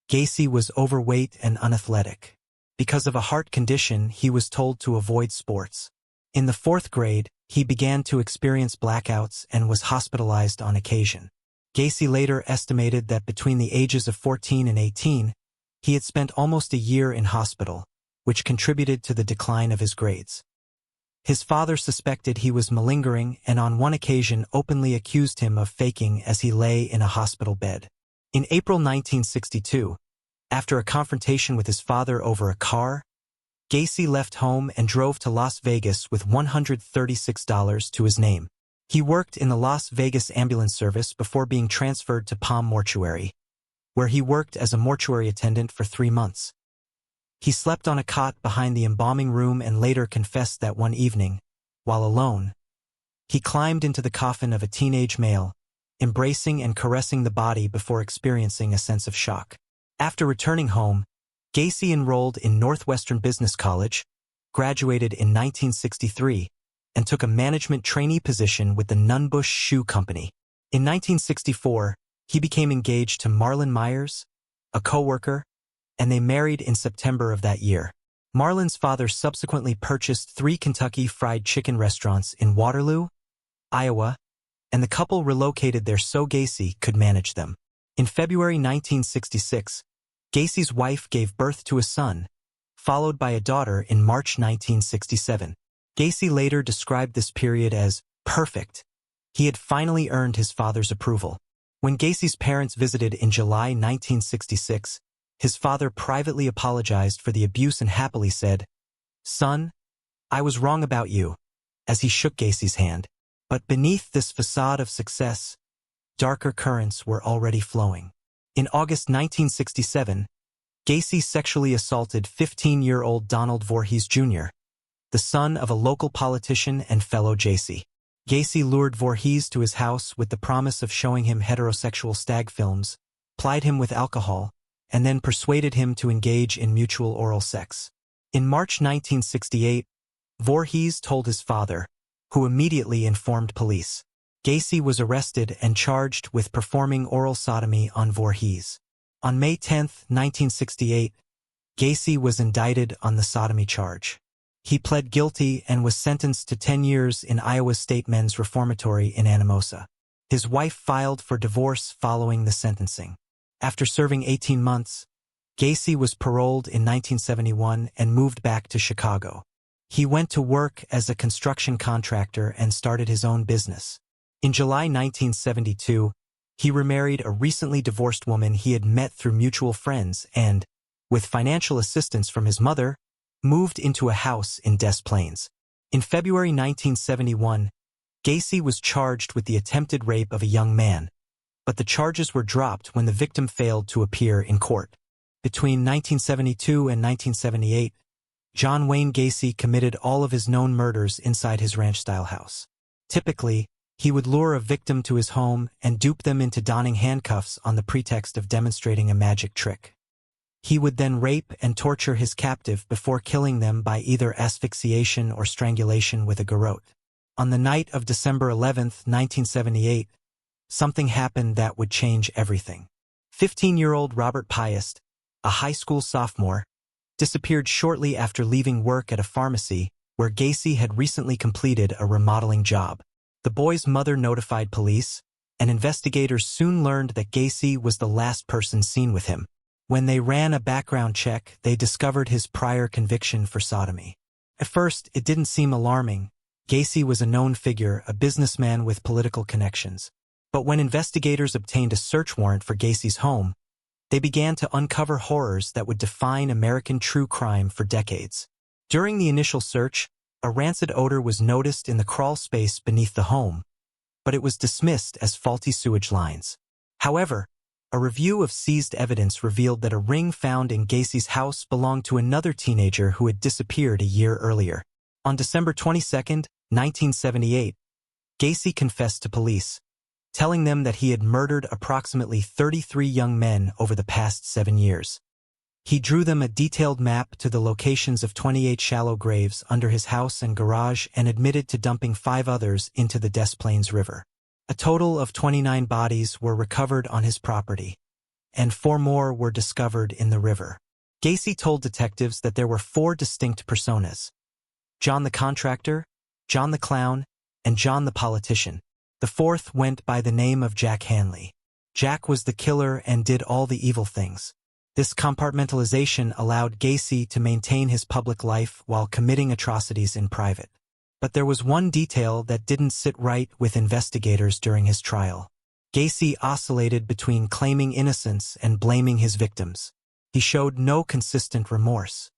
Gacy was overweight and unathletic. Because of a heart condition, he was told to avoid sports. In the 4th grade, he began to experience blackouts and was hospitalized on occasion. Gacy later estimated that between the ages of 14 and 18, he had spent almost a year in hospital, which contributed to the decline of his grades. His father suspected he was malingering and on one occasion openly accused him of faking as he lay in a hospital bed. In April 1962, after a confrontation with his father over a car, Gacy left home and drove to Las Vegas with $136 to his name. He worked in the Las Vegas ambulance service before being transferred to Palm Mortuary, where he worked as a mortuary attendant for 3 months. He slept on a cot behind the embalming room and later confessed that one evening, while alone, he climbed into the coffin of a teenage male, embracing and caressing the body before experiencing a sense of shock. After returning home, Gacy enrolled in Northwestern Business College, graduated in 1963, and took a management trainee position with the Nunbush Shoe Company. In 1964, he became engaged to Marlon Myers, a co-worker, and they married in September of that year. Marlon's father subsequently purchased 3 Kentucky Fried Chicken restaurants in Waterloo, Iowa, and the couple relocated there so Gacy could manage them. In February 1966, Gacy's wife gave birth to a son, followed by a daughter in March 1967. Gacy later described this period as perfect. He had finally earned his father's approval. When Gacy's parents visited in July 1966, his father privately apologized for the abuse and happily said, "Son, I was wrong about you," as he shook Gacy's hand. But beneath this facade of success, darker currents were already flowing. In August 1967, Gacy sexually assaulted 15-year-old Donald Voorhees Jr., the son of a local politician and fellow Gacy. Gacy lured Voorhees to his house with the promise of showing him heterosexual stag films, plied him with alcohol, and then persuaded him to engage in mutual oral sex. In March 1968, Voorhees told his father, who immediately informed police. Gacy was arrested and charged with performing oral sodomy on Voorhees. On May 10, 1968, Gacy was indicted on the sodomy charge. He pled guilty and was sentenced to 10 years in Iowa State Men's Reformatory in Anamosa. His wife filed for divorce following the sentencing. After serving 18 months, Gacy was paroled in 1971 and moved back to Chicago. He went to work as a construction contractor and started his own business. In July 1972, he remarried a recently divorced woman he had met through mutual friends and, with financial assistance from his mother, moved into a house in Des Plaines. In February 1971, Gacy was charged with the attempted rape of a young man, but the charges were dropped when the victim failed to appear in court. Between 1972 and 1978, John Wayne Gacy committed all of his known murders inside his ranch-style house. Typically, he would lure a victim to his home and dupe them into donning handcuffs on the pretext of demonstrating a magic trick. He would then rape and torture his captive before killing them by either asphyxiation or strangulation with a garrote. On the night of December 11, 1978, something happened that would change everything. 15-year-old Robert Piest, a high school sophomore, disappeared shortly after leaving work at a pharmacy where Gacy had recently completed a remodeling job. The boy's mother notified police, and investigators soon learned that Gacy was the last person seen with him. When they ran a background check, they discovered his prior conviction for sodomy. At first, it didn't seem alarming. Gacy was a known figure, a businessman with political connections. But when investigators obtained a search warrant for Gacy's home, they began to uncover horrors that would define American true crime for decades. During the initial search, a rancid odor was noticed in the crawl space beneath the home, but it was dismissed as faulty sewage lines. However, a review of seized evidence revealed that a ring found in Gacy's house belonged to another teenager who had disappeared a year earlier. On December 22, 1978, Gacy confessed to police, telling them that he had murdered approximately 33 young men over the past 7 years. He drew them a detailed map to the locations of 28 shallow graves under his house and garage and admitted to dumping 5 others into the Des Plaines River. A total of 29 bodies were recovered on his property, and 4 more were discovered in the river. Gacy told detectives that there were 4 distinct personas: John the contractor, John the clown, and John the politician. The fourth went by the name of Jack Hanley. Jack was the killer and did all the evil things. This compartmentalization allowed Gacy to maintain his public life while committing atrocities in private. But there was one detail that didn't sit right with investigators during his trial. Gacy oscillated between claiming innocence and blaming his victims. He showed no consistent remorse.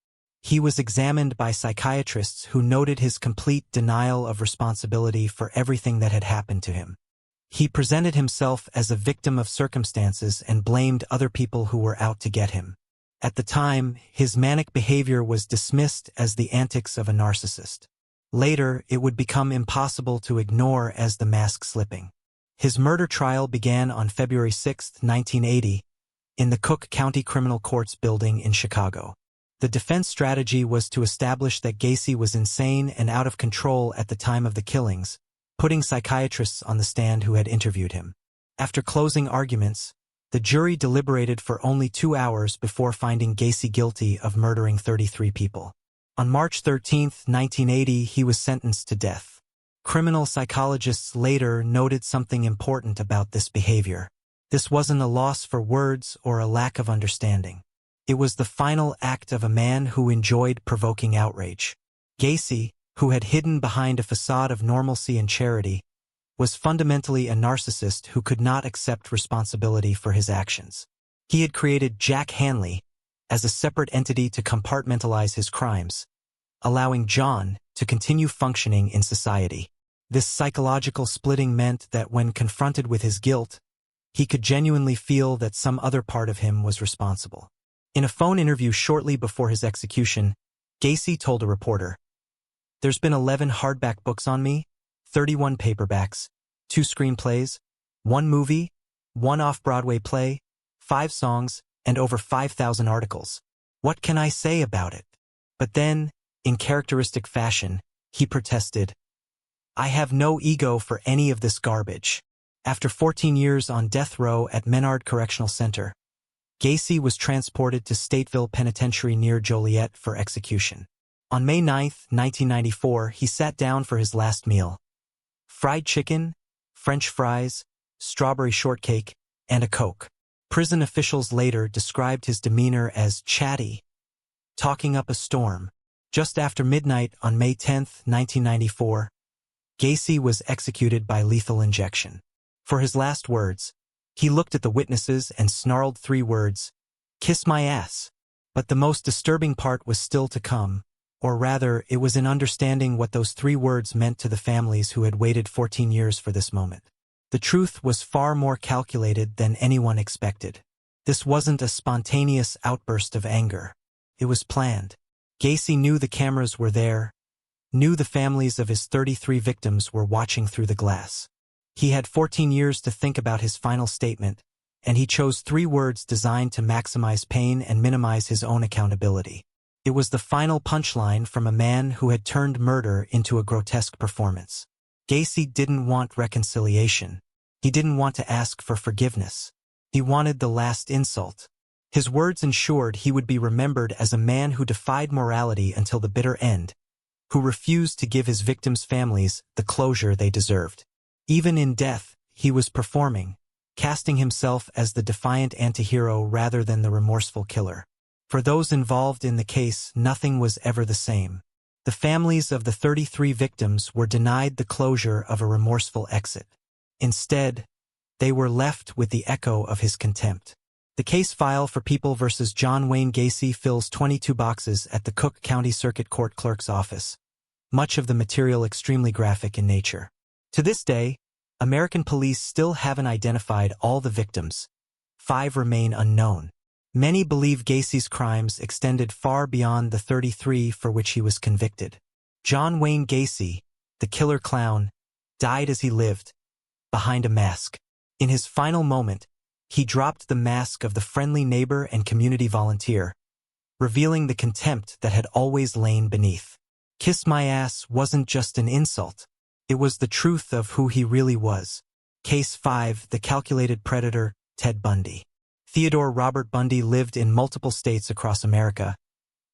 He was examined by psychiatrists who noted his complete denial of responsibility for everything that had happened to him. He presented himself as a victim of circumstances and blamed other people who were out to get him. At the time, his manic behavior was dismissed as the antics of a narcissist. Later, it would become impossible to ignore as the mask slipping. His murder trial began on February 6, 1980, in the Cook County Criminal Courts building in Chicago. The defense strategy was to establish that Gacy was insane and out of control at the time of the killings, putting psychiatrists on the stand who had interviewed him. After closing arguments, the jury deliberated for only 2 hours before finding Gacy guilty of murdering 33 people. On March 13, 1980, he was sentenced to death. Criminal psychologists later noted something important about this behavior. This wasn't a loss for words or a lack of understanding. It was the final act of a man who enjoyed provoking outrage. Gacy, who had hidden behind a facade of normalcy and charity, was fundamentally a narcissist who could not accept responsibility for his actions. He had created Jack Hanley as a separate entity to compartmentalize his crimes, allowing John to continue functioning in society. This psychological splitting meant that when confronted with his guilt, he could genuinely feel that some other part of him was responsible. In a phone interview shortly before his execution, Gacy told a reporter, "There's been 11 hardback books on me, 31 paperbacks, 2 screenplays, 1 movie, 1 off-Broadway play, 5 songs, and over 5,000 articles. What can I say about it?" But then, in characteristic fashion, he protested, "I have no ego for any of this garbage." After 14 years on death row at Menard Correctional Center, Gacy was transported to Stateville Penitentiary near Joliet for execution. On May 9, 1994, he sat down for his last meal. Fried chicken, French fries, strawberry shortcake, and a Coke. Prison officials later described his demeanor as chatty, talking up a storm. Just after midnight on May 10, 1994, Gacy was executed by lethal injection. For his last words, he looked at the witnesses and snarled 3 words, "Kiss my ass." But the most disturbing part was still to come, or rather, it was in understanding what those 3 words meant to the families who had waited 14 years for this moment. The truth was far more calculated than anyone expected. This wasn't a spontaneous outburst of anger. It was planned. Gacy knew the cameras were there, knew the families of his 33 victims were watching through the glass. He had 14 years to think about his final statement, and he chose 3 words designed to maximize pain and minimize his own accountability. It was the final punchline from a man who had turned murder into a grotesque performance. Gacy didn't want reconciliation. He didn't want to ask for forgiveness. He wanted the last insult. His words ensured he would be remembered as a man who defied morality until the bitter end, who refused to give his victims' families the closure they deserved. Even in death, he was performing, casting himself as the defiant antihero rather than the remorseful killer. For those involved in the case, nothing was ever the same. The families of the 33 victims were denied the closure of a remorseful exit. Instead, they were left with the echo of his contempt. The case file for People v. John Wayne Gacy fills 22 boxes at the Cook County Circuit Court Clerk's office, much of the material extremely graphic in nature. To this day, American police still haven't identified all the victims. 5 remain unknown. Many believe Gacy's crimes extended far beyond the 33 for which he was convicted. John Wayne Gacy, the killer clown, died as he lived, behind a mask. In his final moment, he dropped the mask of the friendly neighbor and community volunteer, revealing the contempt that had always lain beneath. "Kiss my ass" wasn't just an insult. It was the truth of who he really was. Case 5, the calculated predator, Ted Bundy. Theodore Robert Bundy lived in multiple states across America,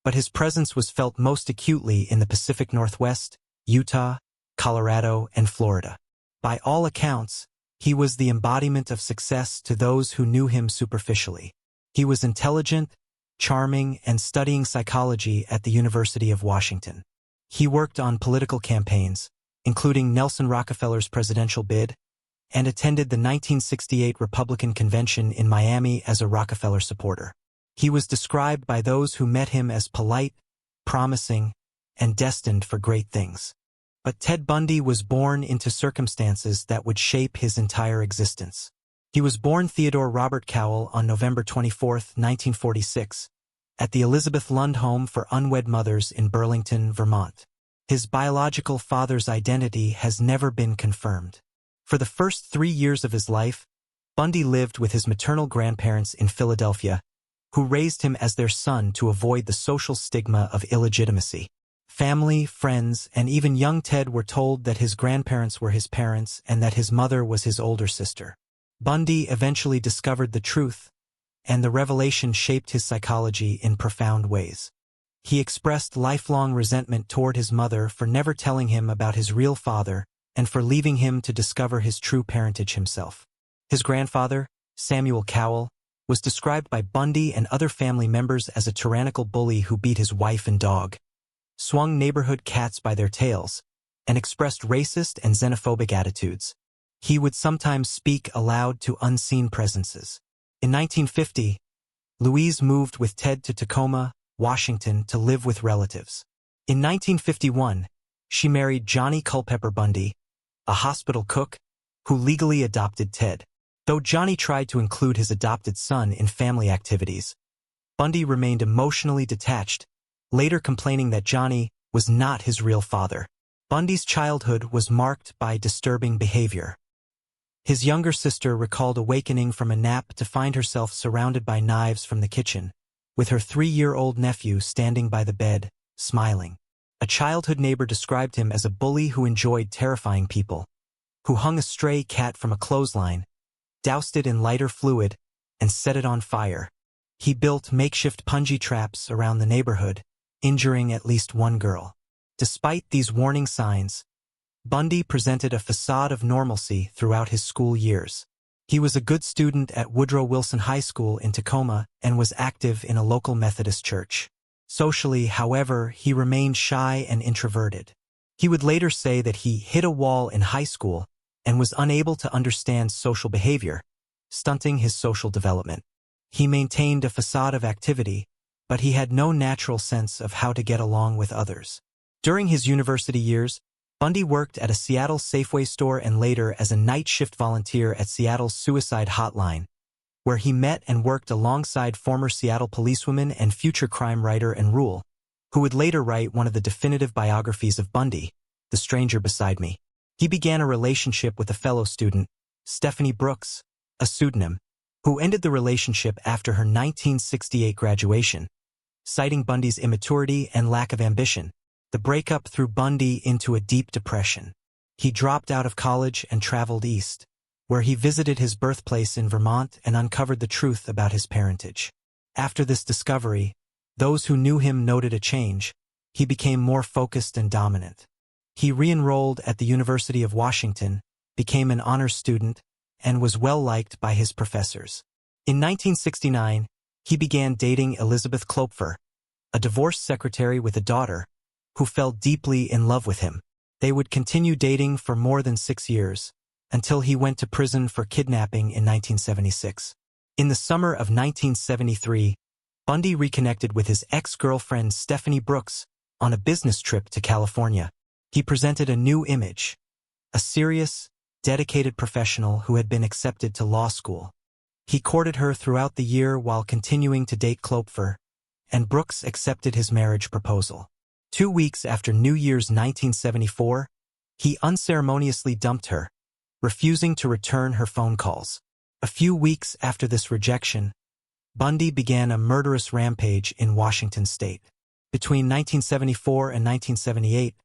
but his presence was felt most acutely in the Pacific Northwest, Utah, Colorado, and Florida. By all accounts, he was the embodiment of success to those who knew him superficially. He was intelligent, charming, and studying psychology at the University of Washington. He worked on political campaigns, including Nelson Rockefeller's presidential bid, and attended the 1968 Republican Convention in Miami as a Rockefeller supporter. He was described by those who met him as polite, promising, and destined for great things. But Ted Bundy was born into circumstances that would shape his entire existence. He was born Theodore Robert Cowell on November 24, 1946, at the Elizabeth Lund Home for Unwed Mothers in Burlington, Vermont. His biological father's identity has never been confirmed. For the first 3 years of his life, Bundy lived with his maternal grandparents in Philadelphia, who raised him as their son to avoid the social stigma of illegitimacy. Family, friends, and even young Ted were told that his grandparents were his parents and that his mother was his older sister. Bundy eventually discovered the truth, and the revelation shaped his psychology in profound ways. He expressed lifelong resentment toward his mother for never telling him about his real father and for leaving him to discover his true parentage himself. His grandfather, Samuel Cowell, was described by Bundy and other family members as a tyrannical bully who beat his wife and dog, swung neighborhood cats by their tails, and expressed racist and xenophobic attitudes. He would sometimes speak aloud to unseen presences. In 1950, Louise moved with Ted to Tacoma, Washington, to live with relatives. In 1951, she married Johnny Culpepper Bundy, a hospital cook, who legally adopted Ted. Though Johnny tried to include his adopted son in family activities, Bundy remained emotionally detached, later complaining that Johnny was not his real father. Bundy's childhood was marked by disturbing behavior. His younger sister recalled awakening from a nap to find herself surrounded by knives from the kitchen, with her 3-year-old nephew standing by the bed, smiling. A childhood neighbor described him as a bully who enjoyed terrifying people, who hung a stray cat from a clothesline, doused it in lighter fluid, and set it on fire. He built makeshift punji traps around the neighborhood, injuring at least one girl. Despite these warning signs, Bundy presented a facade of normalcy throughout his school years. He was a good student at Woodrow Wilson High School in Tacoma and was active in a local Methodist church. Socially, however, he remained shy and introverted. He would later say that he hit a wall in high school and was unable to understand social behavior, stunting his social development. He maintained a facade of activity, but he had no natural sense of how to get along with others. During his university years, Bundy worked at a Seattle Safeway store and later as a night shift volunteer at Seattle's suicide hotline, where he met and worked alongside former Seattle policewoman and future crime writer Ann Rule, who would later write one of the definitive biographies of Bundy, The Stranger Beside Me. He began a relationship with a fellow student, Stephanie Brooks, a pseudonym, who ended the relationship after her 1968 graduation, citing Bundy's immaturity and lack of ambition. The breakup threw Bundy into a deep depression. He dropped out of college and traveled east, where he visited his birthplace in Vermont and uncovered the truth about his parentage. After this discovery, those who knew him noted a change. He became more focused and dominant. He re-enrolled at the University of Washington, became an honors student, and was well-liked by his professors. In 1969, he began dating Elizabeth Klopfer, a divorced secretary with a daughter, who fell deeply in love with him. They would continue dating for more than 6 years, until he went to prison for kidnapping in 1976. In the summer of 1973, Bundy reconnected with his ex-girlfriend Stephanie Brooks on a business trip to California. He presented a new image, a serious, dedicated professional who had been accepted to law school. He courted her throughout the year while continuing to date Klopfer, and Brooks accepted his marriage proposal. 2 weeks after New Year's 1974, he unceremoniously dumped her, refusing to return her phone calls. A few weeks after this rejection, Bundy began a murderous rampage in Washington state. Between 1974 and 1978,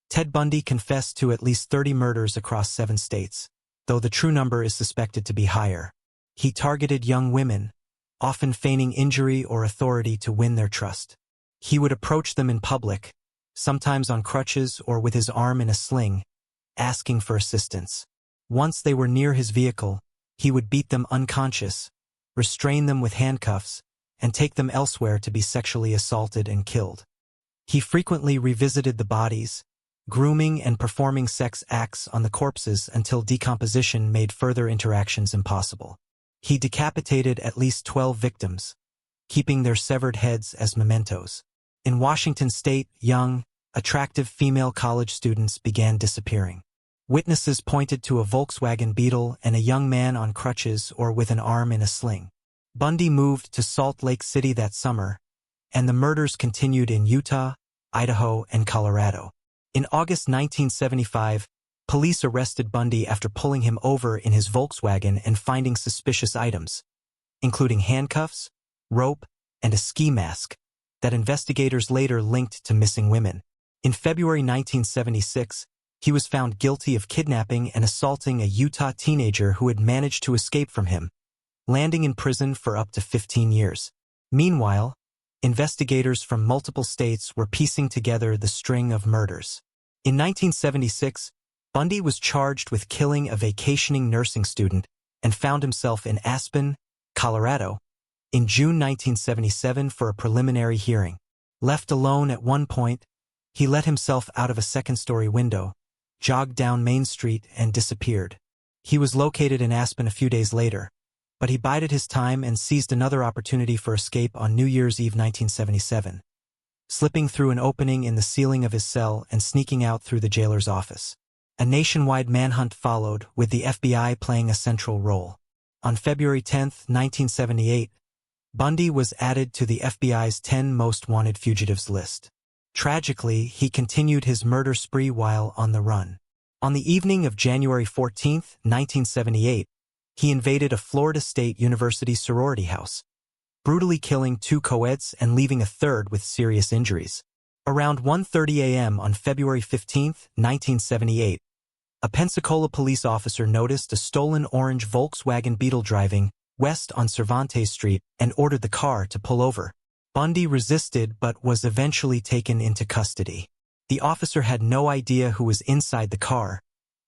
Ted Bundy confessed to at least 30 murders across 7 states, though the true number is suspected to be higher. He targeted young women, often feigning injury or authority to win their trust. He would approach them in public, sometimes on crutches or with his arm in a sling, asking for assistance. Once they were near his vehicle, he would beat them unconscious, restrain them with handcuffs, and take them elsewhere to be sexually assaulted and killed. He frequently revisited the bodies, grooming and performing sex acts on the corpses until decomposition made further interactions impossible. He decapitated at least 12 victims, keeping their severed heads as mementos. In Washington state, young, attractive female college students began disappearing. Witnesses pointed to a Volkswagen Beetle and a young man on crutches or with an arm in a sling. Bundy moved to Salt Lake City that summer, and the murders continued in Utah, Idaho, and Colorado. In August 1975, police arrested Bundy after pulling him over in his Volkswagen and finding suspicious items, including handcuffs, rope, and a ski mask that investigators later linked to missing women. In February 1976, he was found guilty of kidnapping and assaulting a Utah teenager who had managed to escape from him, landing in prison for up to 15 years. Meanwhile, investigators from multiple states were piecing together the string of murders. In 1976, Bundy was charged with killing a vacationing nursing student and found himself in Aspen, Colorado, in June 1977 for a preliminary hearing. Left alone at one point, he let himself out of a second-story window, jogged down Main Street, and disappeared. He was located in Aspen a few days later, but he bided his time and seized another opportunity for escape on New Year's Eve 1977, slipping through an opening in the ceiling of his cell and sneaking out through the jailer's office. A nationwide manhunt followed, with the FBI playing a central role. On February 10, 1978, Bundy was added to the FBI's 10 most wanted fugitives list. Tragically, he continued his murder spree while on the run. On the evening of January 14, 1978, he invaded a Florida State University sorority house, brutally killing 2 co-eds and leaving a third with serious injuries. Around 1:30 a.m. on February 15, 1978, a Pensacola police officer noticed a stolen orange Volkswagen Beetle driving west on Cervantes Street and ordered the car to pull over. Bundy resisted but was eventually taken into custody. The officer had no idea who was inside the car,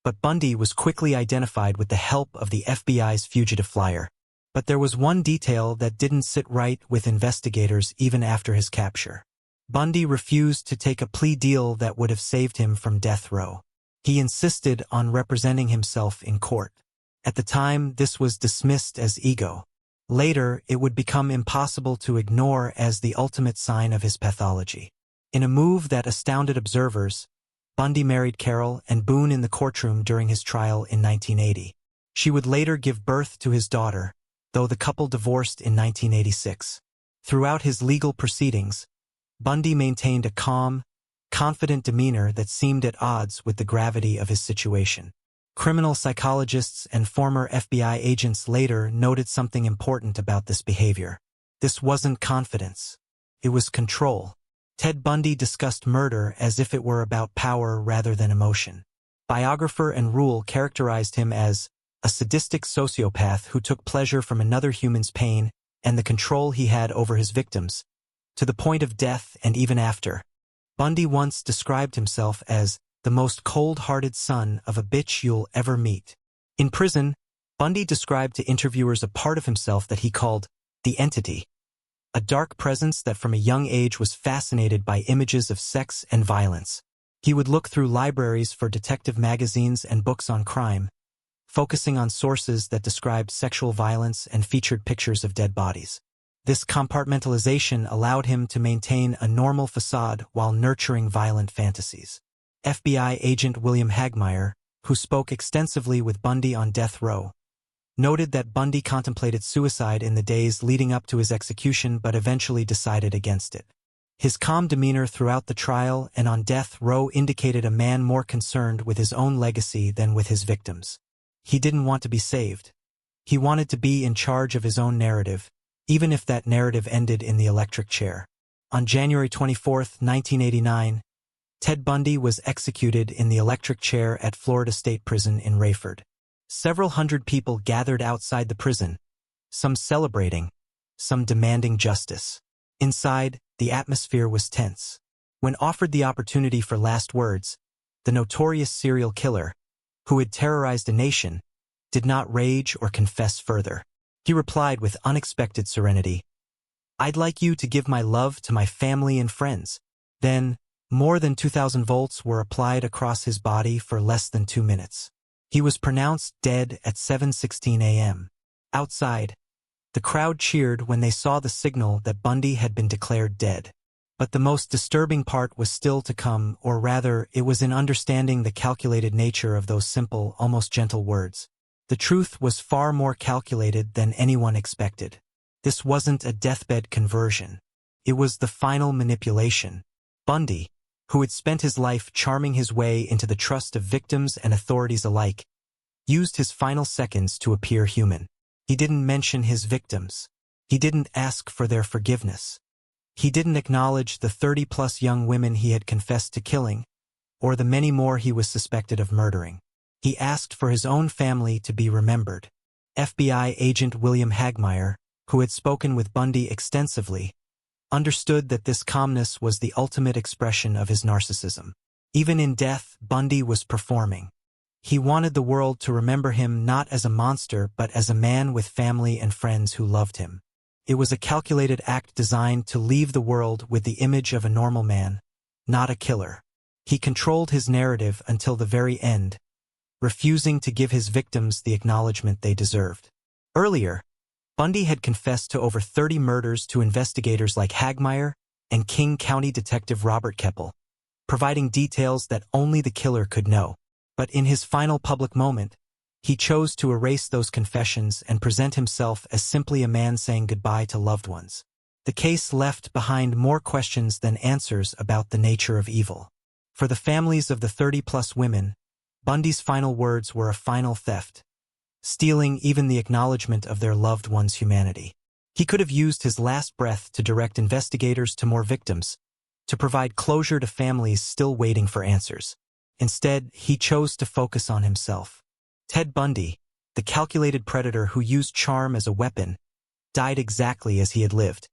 but Bundy was quickly identified with the help of the FBI's fugitive flyer. But there was one detail that didn't sit right with investigators even after his capture. Bundy refused to take a plea deal that would have saved him from death row. He insisted on representing himself in court. At the time, this was dismissed as ego. Later, it would become impossible to ignore as the ultimate sign of his pathology. In a move that astounded observers, Bundy married Carol and Boone in the courtroom during his trial in 1980. She would later give birth to his daughter, though the couple divorced in 1986. Throughout his legal proceedings, Bundy maintained a calm, confident demeanor that seemed at odds with the gravity of his situation. Criminal psychologists and former FBI agents later noted something important about this behavior. This wasn't confidence. It was control. Ted Bundy discussed murder as if it were about power rather than emotion. Biographer and Rule characterized him as a sadistic sociopath who took pleasure from another human's pain and the control he had over his victims, to the point of death and even after. Bundy once described himself as the most cold-hearted son of a bitch you'll ever meet. In prison, Bundy described to interviewers a part of himself that he called the entity, a dark presence that from a young age was fascinated by images of sex and violence. He would look through libraries for detective magazines and books on crime, focusing on sources that described sexual violence and featured pictures of dead bodies. This compartmentalization allowed him to maintain a normal facade while nurturing violent fantasies. FBI agent William Hagmaier, who spoke extensively with Bundy on death row, noted that Bundy contemplated suicide in the days leading up to his execution but eventually decided against it. His calm demeanor throughout the trial and on death row indicated a man more concerned with his own legacy than with his victims. He didn't want to be saved. He wanted to be in charge of his own narrative, even if that narrative ended in the electric chair. On January 24, 1989, Ted Bundy was executed in the electric chair at Florida State Prison in Rayford. Several hundred people gathered outside the prison, some celebrating, some demanding justice. Inside, the atmosphere was tense. When offered the opportunity for last words, the notorious serial killer, who had terrorized a nation, did not rage or confess further. He replied with unexpected serenity, "I'd like you to give my love to my family and friends." Then, more than 2,000 volts were applied across his body for less than 2 minutes. He was pronounced dead at 7:16 a.m. Outside, the crowd cheered when they saw the signal that Bundy had been declared dead. But the most disturbing part was still to come, or rather, it was in understanding the calculated nature of those simple, almost gentle words. The truth was far more calculated than anyone expected. This wasn't a deathbed conversion. It was the final manipulation. Bundy, who had spent his life charming his way into the trust of victims and authorities alike, used his final seconds to appear human. He didn't mention his victims. He didn't ask for their forgiveness. He didn't acknowledge the 30-plus young women he had confessed to killing, or the many more he was suspected of murdering. He asked for his own family to be remembered. FBI agent William Hagmaier, who had spoken with Bundy extensively, understood that this calmness was the ultimate expression of his narcissism. Even in death, Bundy was performing. He wanted the world to remember him not as a monster but as a man with family and friends who loved him. It was a calculated act designed to leave the world with the image of a normal man, not a killer. He controlled his narrative until the very end, refusing to give his victims the acknowledgement they deserved. Earlier, Bundy had confessed to over 30 murders to investigators like Hagmaier and King County Detective Robert Keppel, providing details that only the killer could know. But in his final public moment, he chose to erase those confessions and present himself as simply a man saying goodbye to loved ones. The case left behind more questions than answers about the nature of evil. For the families of the 30-plus women, Bundy's final words were a final theft, stealing even the acknowledgement of their loved one's humanity. He could have used his last breath to direct investigators to more victims, to provide closure to families still waiting for answers. Instead, he chose to focus on himself. Ted Bundy, the calculated predator who used charm as a weapon, died exactly as he had lived,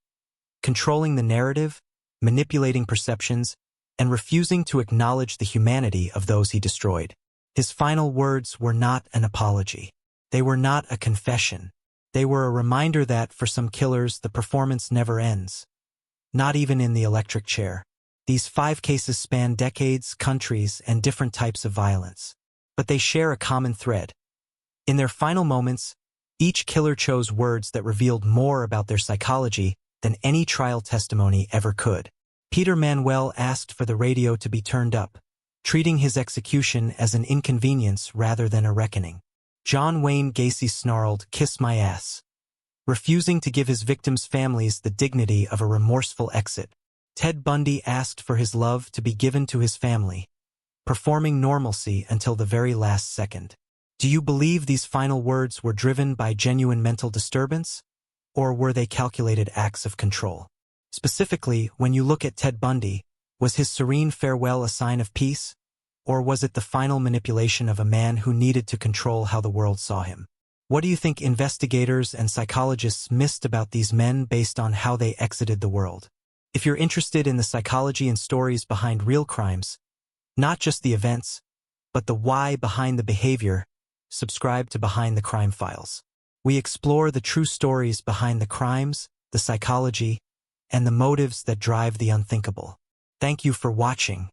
controlling the narrative, manipulating perceptions, and refusing to acknowledge the humanity of those he destroyed. His final words were not an apology. They were not a confession. They were a reminder that, for some killers, the performance never ends. Not even in the electric chair. These 5 cases span decades, countries, and different types of violence. But they share a common thread. In their final moments, each killer chose words that revealed more about their psychology than any trial testimony ever could. Peter Manuel asked for the radio to be turned up, treating his execution as an inconvenience rather than a reckoning. John Wayne Gacy snarled, "Kiss my ass," refusing to give his victims' families the dignity of a remorseful exit. Ted Bundy asked for his love to be given to his family, performing normalcy until the very last second. Do you believe these final words were driven by genuine mental disturbance, or were they calculated acts of control? Specifically, when you look at Ted Bundy, was his serene farewell a sign of peace, or was it the final manipulation of a man who needed to control how the world saw him? What do you think investigators and psychologists missed about these men based on how they exited the world? If you're interested in the psychology and stories behind real crimes, not just the events, but the why behind the behavior, subscribe to Behind the Crime Files. We explore the true stories behind the crimes, the psychology, and the motives that drive the unthinkable. Thank you for watching.